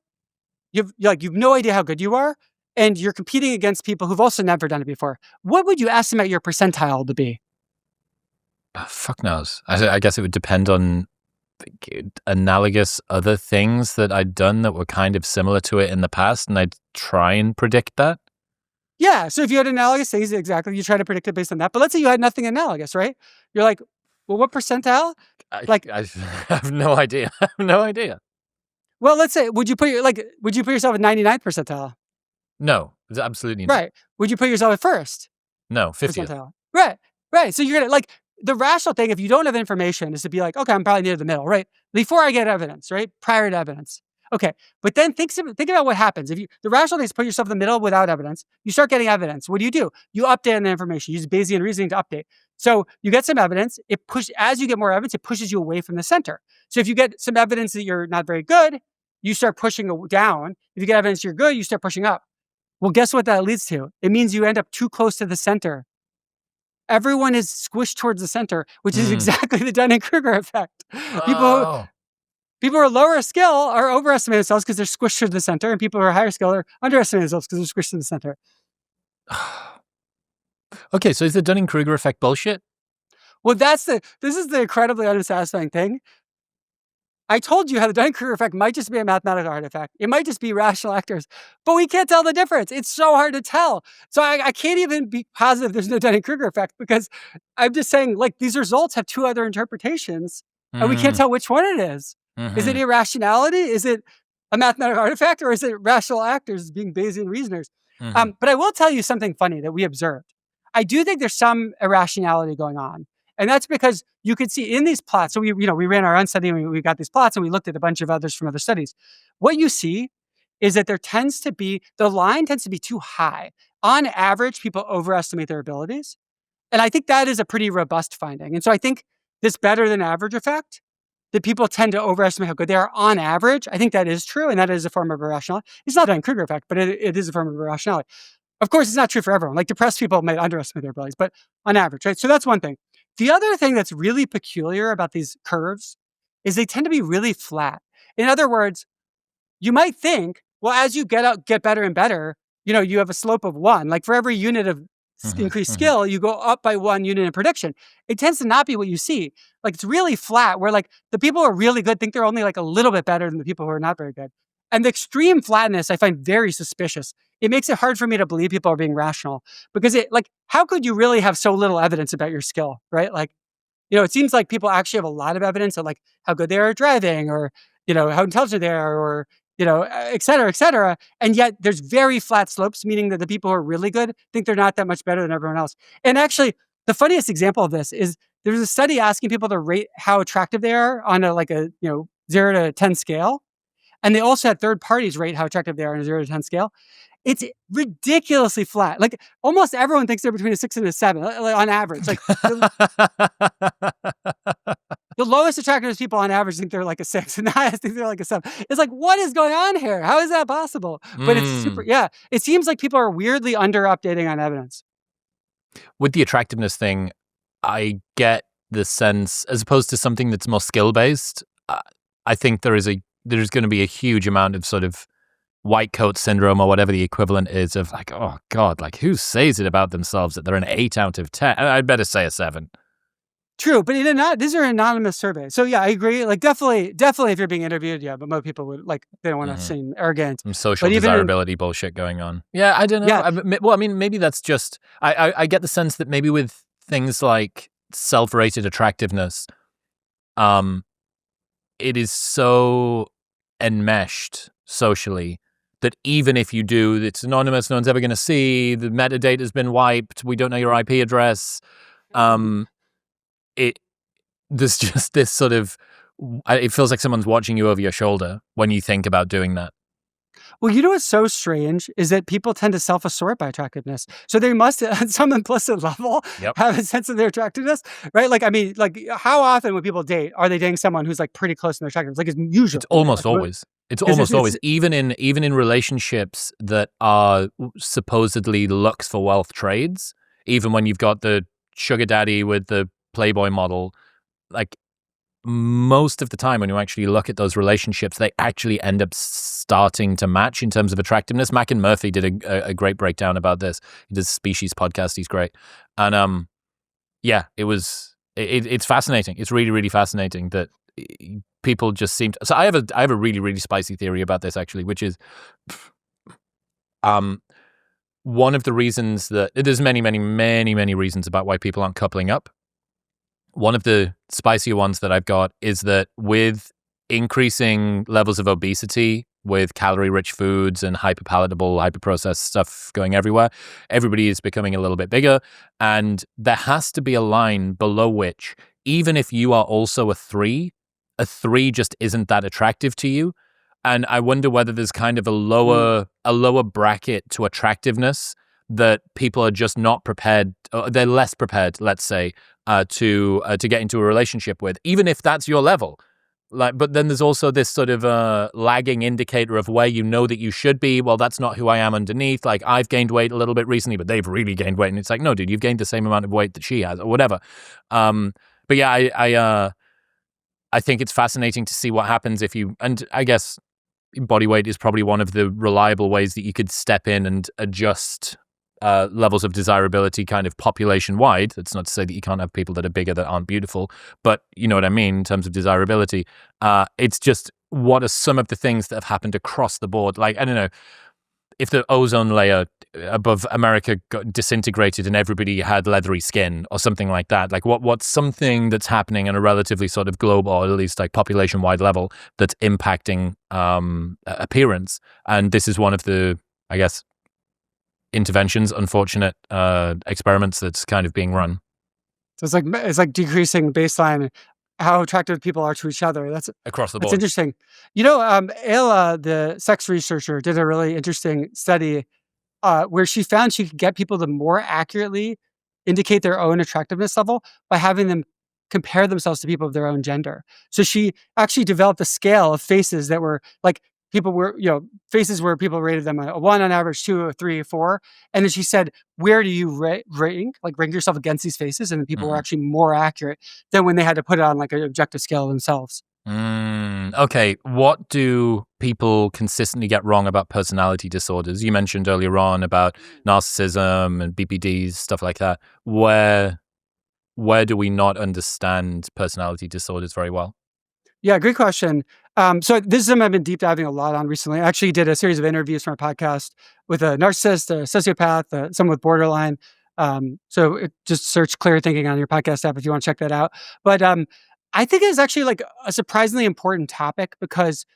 You've no idea how good you are, and you're competing against people who've also never done it before. What would you estimate your percentile to be? Fuck knows. I guess it would depend on analogous other things that I'd done that were kind of similar to it in the past, and I'd try and predict that. Yeah, so if you had analogous things, exactly, you try to predict it based on that. But let's say you had nothing analogous, right? You're like, well, what percentile? I have no idea. I have no idea. Well, let's say, would you put yourself at 99th percentile? No, absolutely not. Right. Would you put yourself at first? No, 50th. Percentile. Right. So you're gonna like the rational thing, if you don't have information, is to be like, okay, I'm probably near the middle, right? Before I get evidence, right? Prior to evidence. Okay, but then think about what happens. The rational thing is put yourself in the middle without evidence. You start getting evidence. What do? You update on the information. You use Bayesian reasoning to update. So you get some evidence. As you get more evidence, it pushes you away from the center. So if you get some evidence that you're not very good, you start pushing down. If you get evidence you're good, you start pushing up. Well, guess what that leads to? It means you end up too close to the center. Everyone is squished towards the center, which is exactly the Dunning-Kruger effect. Oh. People who are lower skill are overestimating themselves because they're squished to the center, and people who are higher skill are underestimating themselves because they're squished to the center. Okay, so is the Dunning-Kruger effect bullshit? Well, this is the incredibly unsatisfying thing. I told you how the Dunning-Kruger effect might just be a mathematical artifact. It might just be rational actors, but we can't tell the difference. It's so hard to tell. So I can't even be positive there's no Dunning-Kruger effect because I'm just saying, like, these results have two other interpretations, and we can't tell which one it is. Is it irrationality? Is it a mathematical artifact? Or is it rational actors being Bayesian reasoners? But I will tell you something funny that we observed. I do think there's some irrationality going on. And that's because you could see in these plots, so we ran our own study and we got these plots and we looked at a bunch of others from other studies. What you see is that the line tends to be too high. On average, people overestimate their abilities. And I think that is a pretty robust finding. And so I think this better than average effect, that people tend to overestimate how good they are on average, I think that is true, and that is a form of irrationality. It's not a Kruger effect, but it is a form of irrationality. Of course, it's not true for everyone. Like depressed people might underestimate their abilities, but on average, right? So that's one thing. The other thing that's really peculiar about these curves is they tend to be really flat. In other words, you might think, well, as you get better and better, you have a slope of 1. Like for every unit of increased skill, you go up by 1 unit in prediction. It tends to not be what you see. Like it's really flat where like the people who are really good think they're only like a little bit better than the people who are not very good. And the extreme flatness I find very suspicious. It makes it hard for me to believe people are being rational because how could you really have so little evidence about your skill, right? Like, it seems like people actually have a lot of evidence of like how good they are at driving or, how intelligent they are or, et cetera, et cetera. And yet there's very flat slopes, meaning that the people who are really good think they're not that much better than everyone else. And actually, the funniest example of this is there's a study asking people to rate how attractive they are on a 0 to 10 scale. And they also had third parties rate how attractive they are on a 0 to 10 scale. It's ridiculously flat. Like almost everyone thinks they're between a 6 and a 7 on average. Like the lowest attractiveness people on average think they're like a 6 and the highest think they're like a 7. It's like, what is going on here? How is that possible? But it's super, it seems like people are weirdly under updating on evidence. With the attractiveness thing, I get the sense, as opposed to something that's more skill-based, I think there's going to be a huge amount of sort of white coat syndrome or whatever the equivalent is of like, oh God, like who says it about themselves that they're an 8 out of 10? I'd better say a 7. True, but these are anonymous surveys. So yeah, I agree. Like definitely if you're being interviewed, but most people would they don't want to seem arrogant. Some social desirability bullshit going on. Yeah, I don't know. Yeah. Well, I mean, maybe that's just, I get the sense that maybe with things like self-rated attractiveness, it is so enmeshed socially that even if you do, it's anonymous, no one's ever going to see, the metadata has been wiped, we don't know your IP address. There's just this sort of, it feels like someone's watching you over your shoulder when you think about doing that. Well, what's so strange is that people tend to self-assort by attractiveness. So they must, at some implicit level, have a sense of their attractiveness, right? Like, I mean, like, how often when people date, are they dating someone who's like pretty close to their attractiveness? Like, it's usually. It's almost always. It's almost always. Even in relationships that are supposedly looks for wealth trades, even when you've got the sugar daddy with the Playboy model, like, most of the time when you actually look at those relationships, they actually end up starting to match in terms of attractiveness. Mac and Murphy did a great breakdown about this. He does a Species podcast. He's great. And it's fascinating. It's really, really fascinating that people just seem to... So I have a really, really spicy theory about this actually, which is one of the reasons that there's many, many, many, many reasons about why people aren't coupling up. One of the spicier ones that I've got is that with increasing levels of obesity, with calorie-rich foods and hyper-palatable, hyper-processed stuff going everywhere, everybody is becoming a little bit bigger. And there has to be a line below which, even if you are also a 3 just isn't that attractive to you And I wonder whether there's kind of a lower bracket to attractiveness that people are just not prepared, or they're less prepared, let's say, to get into a relationship with, even if that's your level. Like, but then there's also this sort of lagging indicator of where you know that you should be. Well, that's not who I am underneath. Like, I've gained weight a little bit recently, but they've really gained weight, and it's like, no, dude, you've gained the same amount of weight that she has, or whatever. But yeah, I think it's fascinating to see what happens if you, and I guess body weight is probably one of the reliable ways that you could step in and adjust levels of desirability kind of population-wide. That's not to say that you can't have people that are bigger that aren't beautiful, but you know what I mean in terms of desirability. It's just, what are some of the things that have happened across the board? Like, I don't know, if the ozone layer above America got disintegrated and everybody had leathery skin or something like that, like what's something that's happening on a relatively sort of global, or at least like population-wide level, that's impacting appearance? And this is one of the, I guess, interventions, unfortunate experiments that's kind of being run. So it's like decreasing baseline how attractive people are to each other. That's across the That's board. interesting. You know, Ayla, the sex researcher, did a really interesting study where she found she could get people to more accurately indicate their own attractiveness level by having them compare themselves to people of their own gender. So she actually developed a scale of faces that were like, people were, faces where people rated them a 1 on average, 2, a 3, a 4. And then she said, where do you rank yourself against these faces? And the people were actually more accurate than when they had to put it on like an objective scale themselves. Okay, what do people consistently get wrong about personality disorders? You mentioned earlier on about narcissism and BPDs, stuff like that. Where do we not understand personality disorders very well? Yeah, great question. So this is something I've been deep diving a lot on recently. I actually did a series of interviews for my podcast with a narcissist, a sociopath, someone with borderline. Just search Clear Thinking on your podcast app if you want to check that out. But I think it's actually like a surprisingly important topic because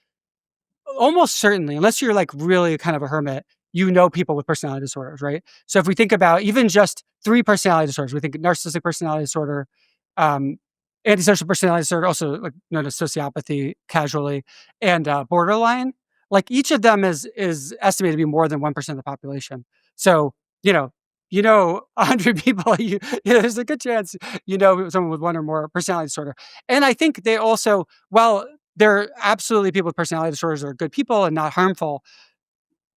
almost certainly, unless you're like really kind of a hermit, you know people with personality disorders, right? So if we think about even just 3 personality disorders, we think narcissistic personality disorder, um, antisocial personality disorder, also like known as sociopathy casually, and borderline. Like each of them is estimated to be more than 1% of the population. So you know, 100 people, there's a good chance you know someone with one or more personality disorder. And I think they also, while there are absolutely people with personality disorders that are good people and not harmful,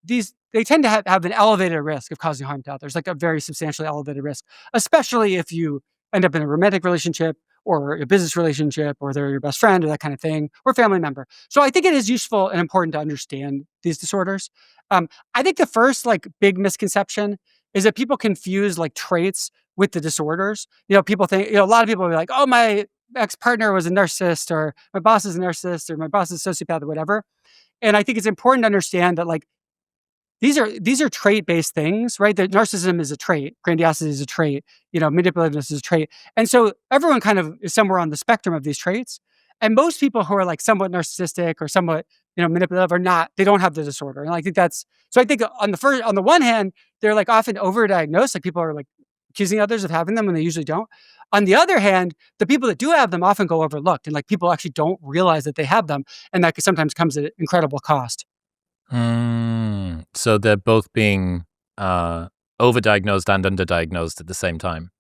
they tend to have an elevated risk of causing harm to others, like a very substantially elevated risk, especially if you end up in a romantic relationship or a business relationship, or they're your best friend or that kind of thing, or family member. So I think it is useful and important to understand these disorders. I think the first like big misconception is that people confuse like traits with the disorders. People think, a lot of people will be like, oh, my ex-partner was a narcissist, or my boss is a narcissist, or my boss is a sociopath, or whatever. And I think it's important to understand that like these are trait-based things, right? That narcissism is a trait, grandiosity is a trait, manipulativeness is a trait. And so everyone kind of is somewhere on the spectrum of these traits. And most people who are like somewhat narcissistic or somewhat, manipulative are not, they don't have the disorder. And I think that's, so I think on the one hand, they're like often overdiagnosed, like people are like accusing others of having them when they usually don't. On the other hand, the people that do have them often go overlooked, and like people actually don't realize that they have them. And that sometimes comes at incredible cost. So they're both being overdiagnosed and underdiagnosed at the same time.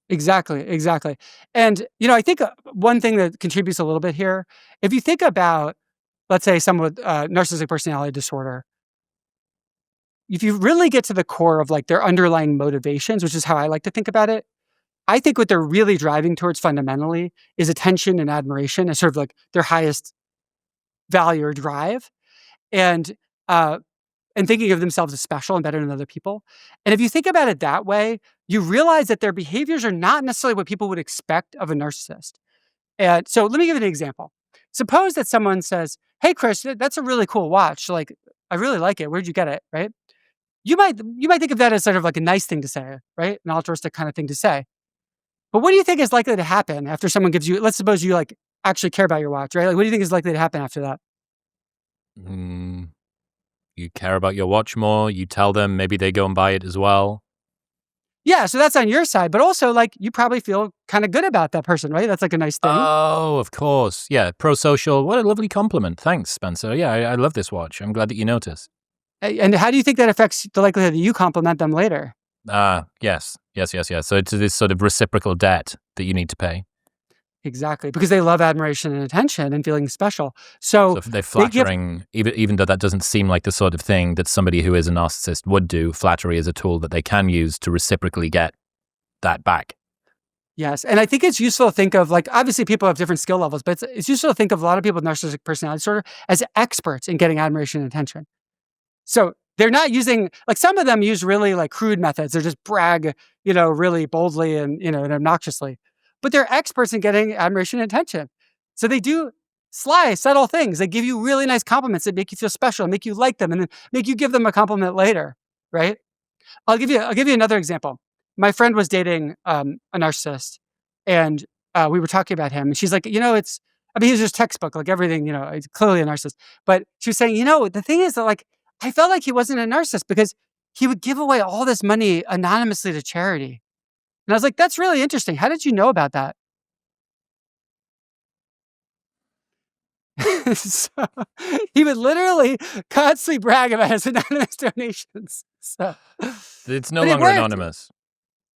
Exactly. And, I think one thing that contributes a little bit here, if you think about, let's say, someone with narcissistic personality disorder, if you really get to the core of like their underlying motivations, which is how I like to think about it, I think what they're really driving towards fundamentally is attention and admiration as sort of like their highest value or drive. And, uh, and thinking of themselves as special and better than other people. And if you think about it that way, you realize that their behaviors are not necessarily what people would expect of a narcissist. And so let me give you an example. Suppose that someone says, "Hey, Chris, that's a really cool watch. Like, I really like it. Where'd you get it?" Right? You might think of that as sort of like a nice thing to say, right? An altruistic kind of thing to say. But what do you think is likely to happen after someone gives you? Let's suppose you like actually care about your watch, right? Like, what do you think is likely to happen after that? Mm, you care about your watch more. You tell them, maybe they go and buy it as well. Yeah, so that's on your side, but also, like, you probably feel kinda good about that person, right? That's, like, a nice thing. Oh, of course. Yeah, pro-social. What a lovely compliment. Thanks, Spencer. Yeah, I love this watch. I'm glad that you noticed. And how do you think that affects the likelihood that you compliment them later? Ah, yes. Yes, yes, yes. So it's this sort of reciprocal debt that you need to pay. Exactly, because they love admiration and attention and feeling special. So So if they're they give flattering, even though that doesn't seem like the sort of thing that somebody who is a narcissist would do, flattery is a tool that they can use to reciprocally get that back. Yes, and I think it's useful to think of, like, obviously people have different skill levels, but it's useful to think of a lot of people with narcissistic personality disorder as experts in getting admiration and attention. So they're not using, like, some of them use really, like, crude methods. They just brag, really boldly and, and obnoxiously. But they're experts in getting admiration and attention. So they do sly, subtle things. They give you really nice compliments that make you feel special, make you like them, and then make you give them a compliment later, right? I'll give you another example. My friend was dating a narcissist, and we were talking about him, and she's like, it's. I mean, he's just textbook, like everything. He's clearly a narcissist. But she was saying, the thing is that, like, I felt like he wasn't a narcissist because he would give away all this money anonymously to charity, and I was like, that's really interesting. How did you know about that? So he would literally constantly brag about his anonymous donations. So, It's no but it longer worked. anonymous.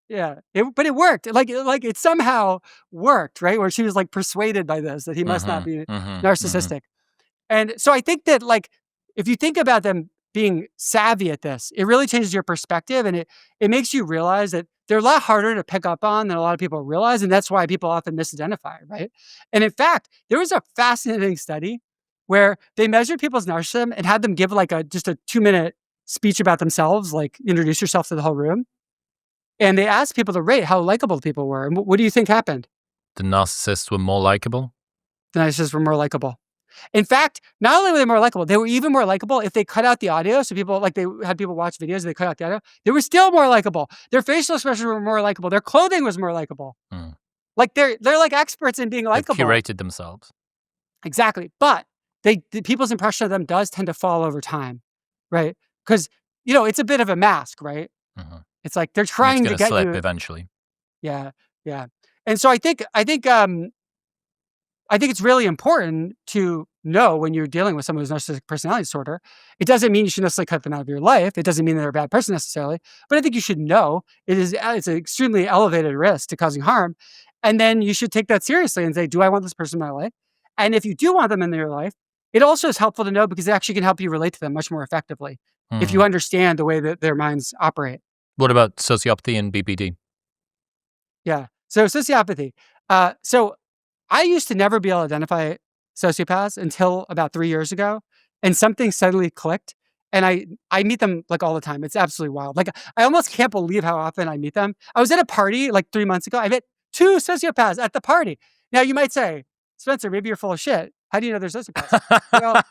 Yeah, but it worked. Like it somehow worked, right? Where she was like persuaded by this that he must not Mhm, be mhm, mhm. narcissistic. And so I think that, like, if you think about them being savvy at this, it really changes your perspective, and it makes you realize that they're a lot harder to pick up on than a lot of people realize, and that's why people often misidentify, right? And in fact, there was a fascinating study where they measured people's narcissism and had them give like a just a 2-minute speech about themselves, like introduce yourself to the whole room. And they asked people to rate how likable people were. And what do you think happened? The narcissists were more likable? The narcissists were more likable. In fact, not only were they more likable, they were even more likable if they cut out the audio. So people, like, they had people watch videos and they cut out the audio. They were still more likable. Their facial expressions were more likable. Their clothing was more likable. Mm. Like they're like experts in being They've likable. curated themselves. Exactly. But the people's impression of them does tend to fall over time, right? Because it's a bit of a mask, right? Mhm. It's like they're And it's trying to gonna get slip you. eventually. Yeah, yeah. And so I think it's really important to know when you're dealing with someone who's narcissistic personality disorder. It doesn't mean you should necessarily cut them out of your life. It doesn't mean they're a bad person necessarily, but I think you should know it's an extremely elevated risk to causing harm, and then you should take that seriously and say, "Do I want this person in my life?" And if you do want them in your life, it also is helpful to know because it actually can help you relate to them much more effectively if you Mhm. understand the way that their minds operate. What about sociopathy and BPD? Yeah. So sociopathy. So I used to never be able to identify sociopaths until about 3 years ago, and something suddenly clicked, and I meet them, like, all the time. It's absolutely wild. Like, I almost can't believe how often I meet them. I was at a party, like, 3 months ago. I met 2 sociopaths at the party. Now you might say, "Spencer, maybe you're full of shit. How do you know they're sociopaths?"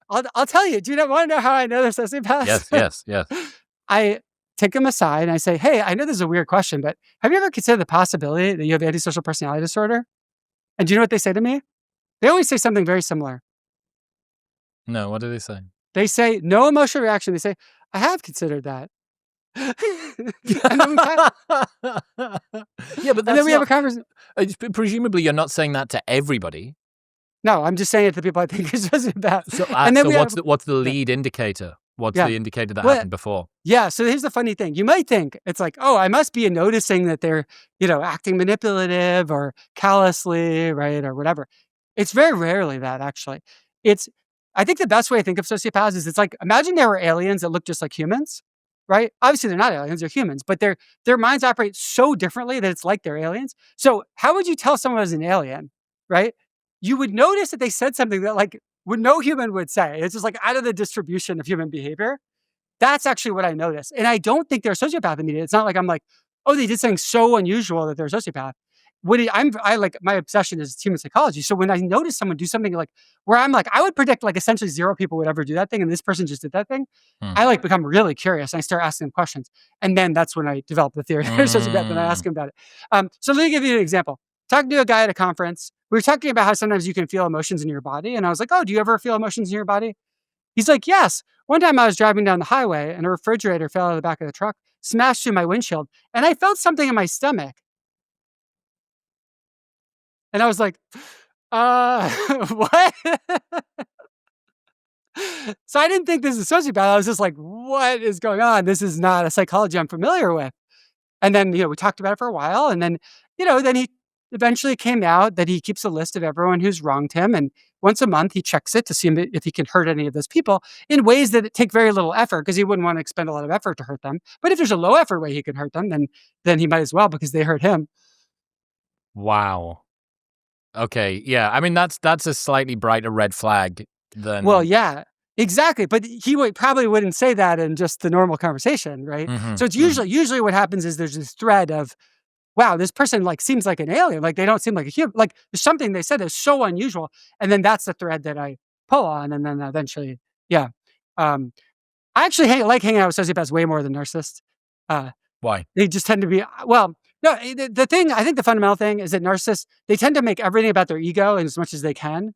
Well, I'll tell you. Do you wanna know how I know they're sociopaths? Yes, yes, yes. I take them aside and I say, "Hey, I know this is a weird question, but have you ever considered the possibility that you have antisocial personality disorder?" And do you know what they say to me? They always say something very similar. No, what do they say? They say, no emotional reaction. They say, "I have considered that." And then we kind Yeah, but and then that's we have a not conversation. presumably, you're not saying that to everybody. No, I'm just saying it to people I think are sociopath. So, And then so we have what's the yeah, lead indicator? What's yeah. the indicator that Well, happened before? yeah, so here's the funny thing. You might think it's like, "Oh, I must be noticing that they're, acting manipulative or callously, right, or whatever." It's very rarely that, actually. It's I think the best way to think of sociopaths is it's like, imagine there were aliens that look just like humans, right? Obviously, they're not aliens, they're humans, but their minds operate so differently that it's like they're aliens. So, how would you tell someone is an alien, right? You would notice that they said something that, like, would no human would say. It's just, like, out of the distribution of human behavior. That's actually what I noticed, and I don't think they're a sociopath immediately. It's not like I'm like, "Oh, they did something so unusual that they're a sociopath." I like my obsession is human psychology, so when I notice someone do something, like, where I'm like, I would predict, like, essentially 0 people would ever do that thing, and this person just did that thing, Hmm. I, like, become really curious, and I start asking them questions, and then that's when I develop the theory that they're a sociopath, and I ask Mm. them about it. So let me give you an example. Talking to a guy at a conference, we were talking about how sometimes you can feel emotions in your body, and I was like, "Oh, do you ever feel emotions in your body?" He's like, "Yes. One time I was driving down the highway and a refrigerator fell out of the back of the truck. smashed through my windshield, and I felt something in my stomach. And I was like, what? So I didn't think this is a sociopath. I was just like, what is going on? This is not a psychology I'm familiar with. And then, we talked about it for a while. And then, then he eventually came out that he keeps a list of everyone who's wronged him. And once a month, he checks it to see if he can hurt any of those people in ways that take very little effort, because he wouldn't want to expend a lot of effort to hurt them. But if there's a low effort way he can hurt them, then he might as well, because they hurt him. Wow. Okay. Yeah. I mean, that's a slightly brighter red flag than. Well, yeah. Exactly, but he probably wouldn't say that in just the normal conversation, right? So it's usually what happens is there's this thread of, wow, this person like seems like an alien, like they don't seem like a human, like there's something they said is so unusual, and then that's the thread that I pull on, and then eventually, yeah. I actually like hanging out with sociopaths way more than narcissists. Why? They just tend to be no. The thing, I think the fundamental thing is that narcissists, they tend to make everything about their ego as much as they can.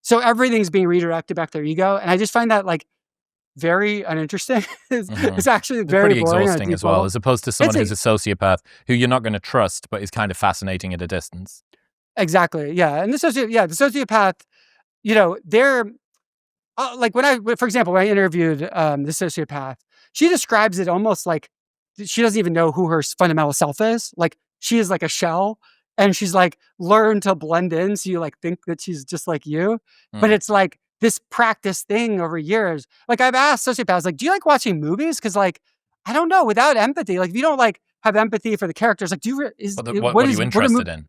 So everything's being redirected back to their ego. And I just find that like very uninteresting. It's actually very pretty boring exhausting as well, as opposed to someone who's a sociopath who you're not going to trust, but is kind of fascinating at a distance. Exactly. Yeah. And the sociopath, they're like for example, when I interviewed the sociopath, she describes it almost like she doesn't even know who her fundamental self is. Like she is like a shell. And she's like, learn to blend in. So you like think that she's just like you. But it's like this practice thing over years. Like I've asked sociopaths, like, do you like watching movies? Because like, I don't know, without empathy, like if you don't like have empathy for the characters, like what are you interested in?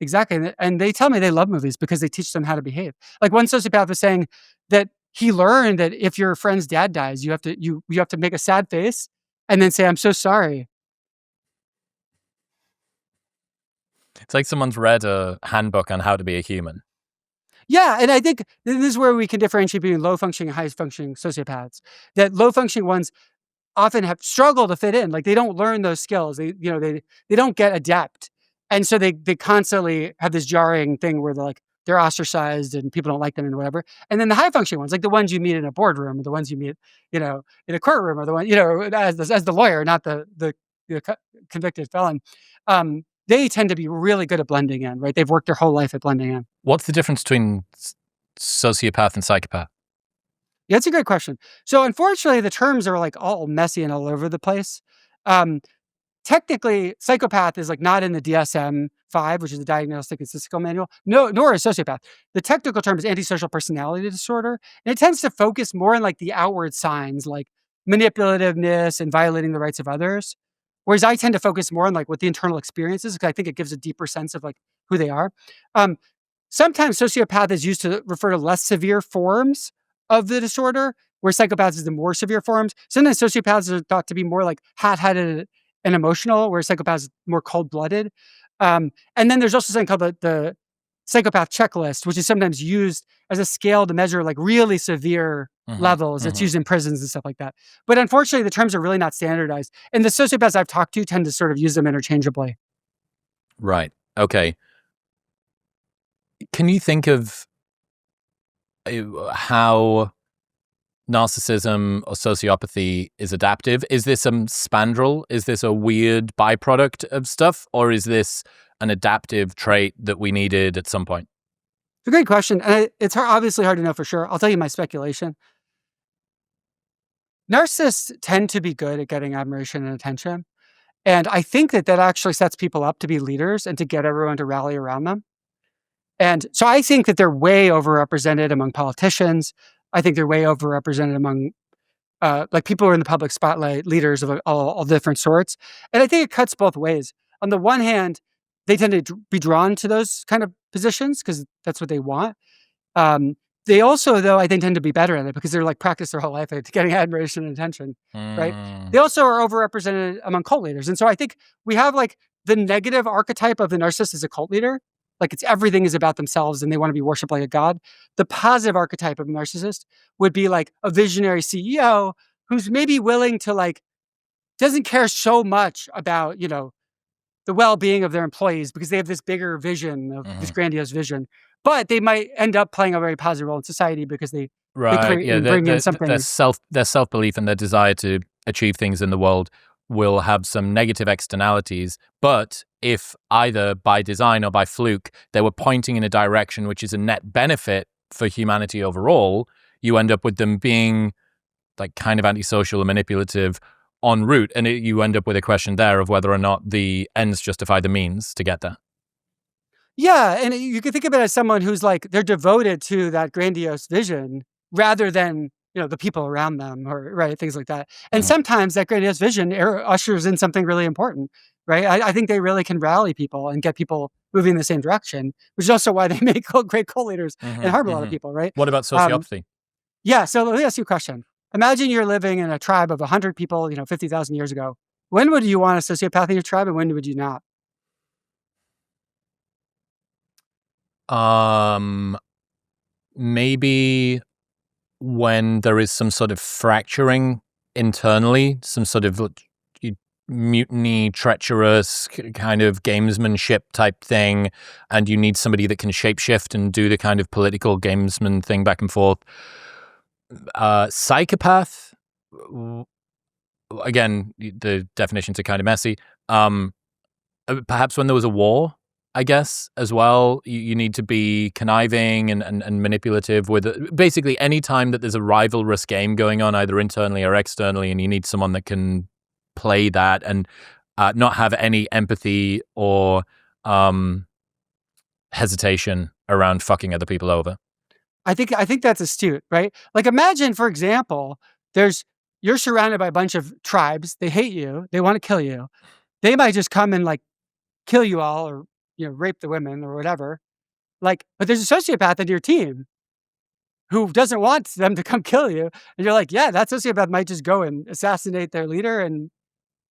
Exactly. And they tell me they love movies because they teach them how to behave. Like one sociopath was saying that he learned that if your friend's dad dies, you have to make a sad face and then say, I'm so sorry. It's like someone's read a handbook on how to be a human. Yeah, and I think this is where we can differentiate between low-functioning and high-functioning sociopaths. That low-functioning ones often have struggled to fit in. Like they don't learn those skills. They don't get adept, and so they constantly have this jarring thing where they're ostracized and people don't like them and whatever. And then the high-functioning ones, like the ones you meet in a boardroom, or the ones you meet, in a courtroom, or the one as the lawyer, not the convicted felon. They tend to be really good at blending in, right? They've worked their whole life at blending in. What's the difference between sociopath and psychopath? Yeah, that's a great question. So unfortunately, the terms are like all messy and all over the place. Technically, psychopath is like not in the DSM-5, which is the Diagnostic and Statistical Manual, nor is sociopath. The technical term is antisocial personality disorder, and it tends to focus more on like the outward signs, like manipulativeness and violating the rights of others. Whereas I tend to focus more on like what the internal experience is, because I think it gives a deeper sense of like who they are. Sometimes sociopath is used to refer to less severe forms of the disorder, where psychopaths is the more severe forms. Sometimes sociopaths are thought to be more like hot-headed and emotional, where psychopaths are more cold-blooded. And then there's also something called the psychopath checklist, which is sometimes used as a scale to measure like really severe levels. It's used in prisons and stuff like that. But unfortunately, the terms are really not standardized. And the sociopaths I've talked to tend to sort of use them interchangeably. Right. Okay. Can you think of how narcissism or sociopathy is adaptive? Is this a spandrel? Is this a weird byproduct of stuff? Or is this an adaptive trait that we needed at some point? It's a great question. And it's obviously hard to know for sure. I'll tell you my speculation. Narcissists tend to be good at getting admiration and attention. And I think that actually sets people up to be leaders and to get everyone to rally around them. And so I think that they're way overrepresented among politicians. I think they're way overrepresented among like people who are in the public spotlight, leaders of all different sorts. And I think it cuts both ways. On the one hand, they tend to be drawn to those kind of positions because that's what they want. They also, though, I think tend to be better at it because they're like practiced their whole life at getting admiration and attention, right? They also are overrepresented among cult leaders. And so I think we have like the negative archetype of the narcissist as a cult leader. Like everything is about themselves and they want to be worshipped like a god. The positive archetype of a narcissist would be like a visionary CEO who's maybe willing to like, doesn't care so much about, the well-being of their employees because they have this bigger vision of this grandiose vision. But they might end up playing a very positive role in society because they bring in something. Their self-belief and their desire to achieve things in the world will have some negative externalities, but if either by design or by fluke they were pointing in a direction which is a net benefit for humanity overall, you end up with them being like kind of antisocial and manipulative en route, and you end up with a question there of whether or not the ends justify the means to get there. Yeah, and you can think of it as someone who's like they're devoted to that grandiose vision rather than the people around them or right things like that. And sometimes that grandiose vision ushers in something really important, right? I think they really can rally people and get people moving in the same direction, which is also why they make great co-leaders and harm a lot of people, right? What about sociopathy? Yeah, so let me ask you a question. Imagine you're living in a tribe of 100 people, 50,000 years ago. When would you want a sociopath in your tribe and when would you not? Maybe when there is some sort of fracturing internally, some sort of mutiny, treacherous kind of gamesmanship type thing, and you need somebody that can shapeshift and do the kind of political gamesman thing back and forth. Psychopath, again, the definitions are kind of messy. Perhaps when there was a war, I guess, as well, you need to be conniving and manipulative with it. Basically, any time that there's a rivalrous game going on, either internally or externally, and you need someone that can play that and not have any empathy or hesitation around fucking other people over. I think that's astute, right? Like imagine, for example, you're surrounded by a bunch of tribes. They hate you. They want to kill you. They might just come and like kill you all or rape the women or whatever. Like, but there's a sociopath in your team who doesn't want them to come kill you. And you're like, yeah, that sociopath might just go and assassinate their leader and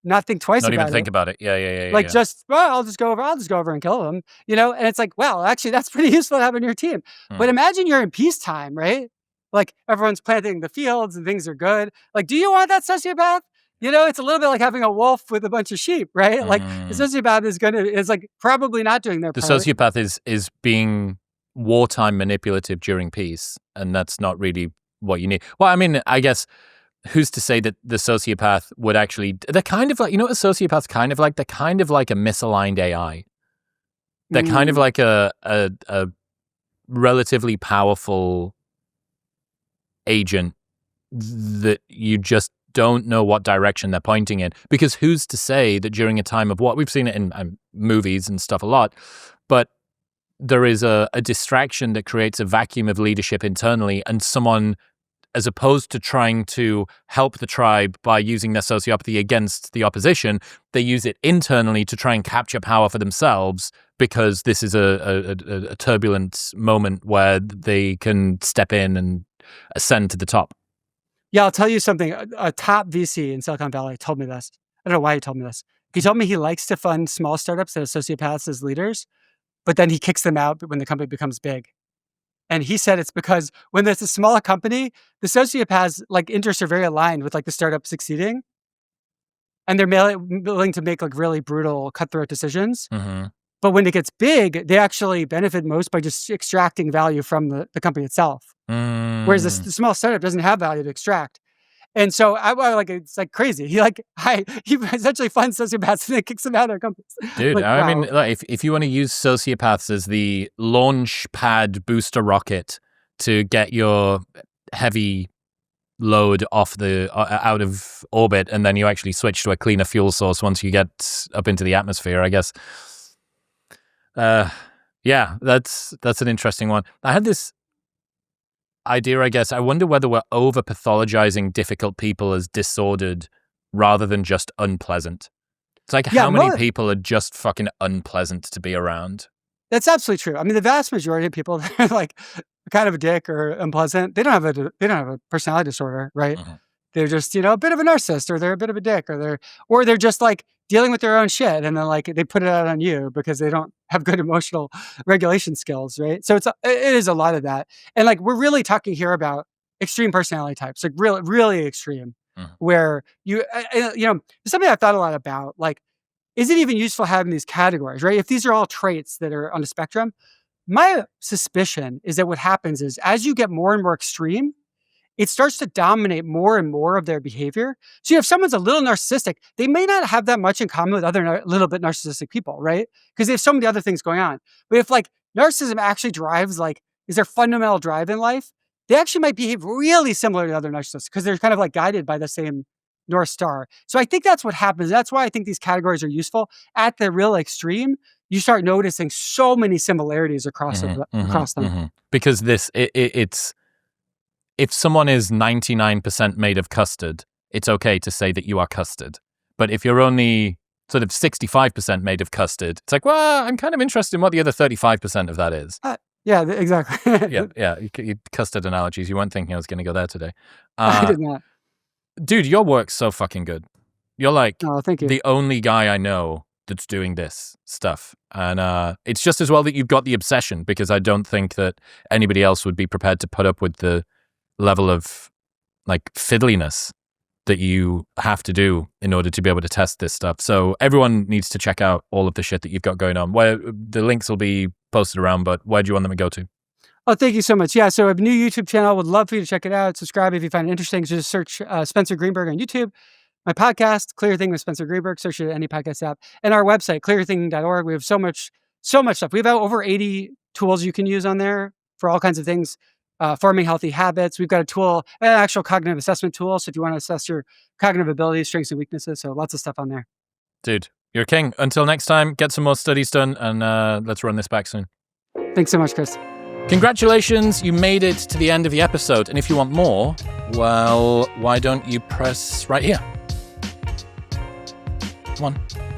not think twice about it. Not even think about it. Yeah. Like I'll just go over and kill them, and it's like, well, actually that's pretty useful to have in your team. But imagine you're in peacetime, right? Like everyone's planting the fields and things are good. Like, do you want that sociopath? It's a little bit like having a wolf with a bunch of sheep, right? Like the sociopath is like probably not doing their part. The sociopath is being wartime manipulative during peace, and that's not really what you need. Well, I mean, I guess who's to say that the sociopath would actually? They're kind of like, a sociopath's kind of like, they're kind of like a misaligned AI. They're kind of like a relatively powerful agent that you just don't know what direction they're pointing in, because who's to say that during a time of what we've seen it in movies and stuff a lot, but there is a distraction that creates a vacuum of leadership internally, and someone, as opposed to trying to help the tribe by using their sociopathy against the opposition, they use it internally to try and capture power for themselves, because this is a turbulent moment where they can step in and ascend to the top. Yeah, I'll tell you something. A top VC in Silicon Valley told me this. I don't know why he told me this. He told me he likes to fund small startups that have sociopaths as leaders, but then he kicks them out when the company becomes big. And he said it's because when there's a smaller company, the sociopaths like interests are very aligned with like the startup succeeding, and they're willing to make like really brutal, cutthroat decisions. But when it gets big, they actually benefit most by just extracting value from the company itself. Whereas the small startup doesn't have value to extract. And so it's like crazy. He essentially funds sociopaths and then kicks them out of their companies. Dude, like, I wow. mean, like, if you want to use sociopaths as the launch pad booster rocket to get your heavy load out of orbit, and then you actually switch to a cleaner fuel source once you get up into the atmosphere, I guess. Yeah, that's an interesting one. I had this idea, I guess. I wonder whether we're over-pathologizing difficult people as disordered rather than just unpleasant. It's like, how many people are just fucking unpleasant to be around? That's absolutely true. I mean, the vast majority of people that are like kind of a dick or unpleasant, they don't have a personality disorder, right? They're just, a bit of a narcissist, or they're a bit of a dick, or they're just like dealing with their own shit, and then like they put it out on you because they don't have good emotional regulation skills, right? So it is a lot of that, and like we're really talking here about extreme personality types, like really, really extreme, where something I've thought a lot about, like, is it even useful having these categories, right? If these are all traits that are on a spectrum, my suspicion is that what happens is as you get more and more extreme, it starts to dominate more and more of their behavior. So if someone's a little narcissistic, they may not have that much in common with other little bit narcissistic people, right? Because they have so many other things going on. But if like narcissism actually drives, like, is their fundamental drive in life, they actually might behave really similar to other narcissists because they're kind of like guided by the same North Star. So I think that's what happens. That's why I think these categories are useful. At the real extreme, you start noticing so many similarities across them. Because it's if someone is 99% made of custard, it's okay to say that you are custard. But if you're only sort of 65% made of custard, it's like, well, I'm kind of interested in what the other 35% of that is. Yeah, exactly. yeah. Custard analogies. You weren't thinking I was going to go there today. I did not. Dude, your work's so fucking good. You're like thank you. the only guy I know that's doing this stuff. And it's just as well that you've got the obsession, because I don't think that anybody else would be prepared to put up with the level of like fiddliness that you have to do in order to be able to test this stuff. So everyone needs to check out all of the shit that you've got going on. Where the links will be posted around, but where do you want them to go to? Oh, thank you so much. Yeah, so I have a new YouTube channel. Would love for you to check it out. Subscribe if you find it interesting. Just search Spencer Greenberg on YouTube. My podcast, Clear Thing with Spencer Greenberg. Search it at any podcast app. And our website, clearthing.org. We have so much stuff. We have over 80 tools you can use on there for all kinds of things. Forming healthy habits. We've got a tool, an actual cognitive assessment tool. So if you want to assess your cognitive abilities, strengths, and weaknesses. So lots of stuff on there. Dude, you're a king. Until next time, get some more studies done, and let's run this back soon. Thanks so much, Chris. Congratulations, you made it to the end of the episode. And if you want more, well, why don't you press right here? Come on.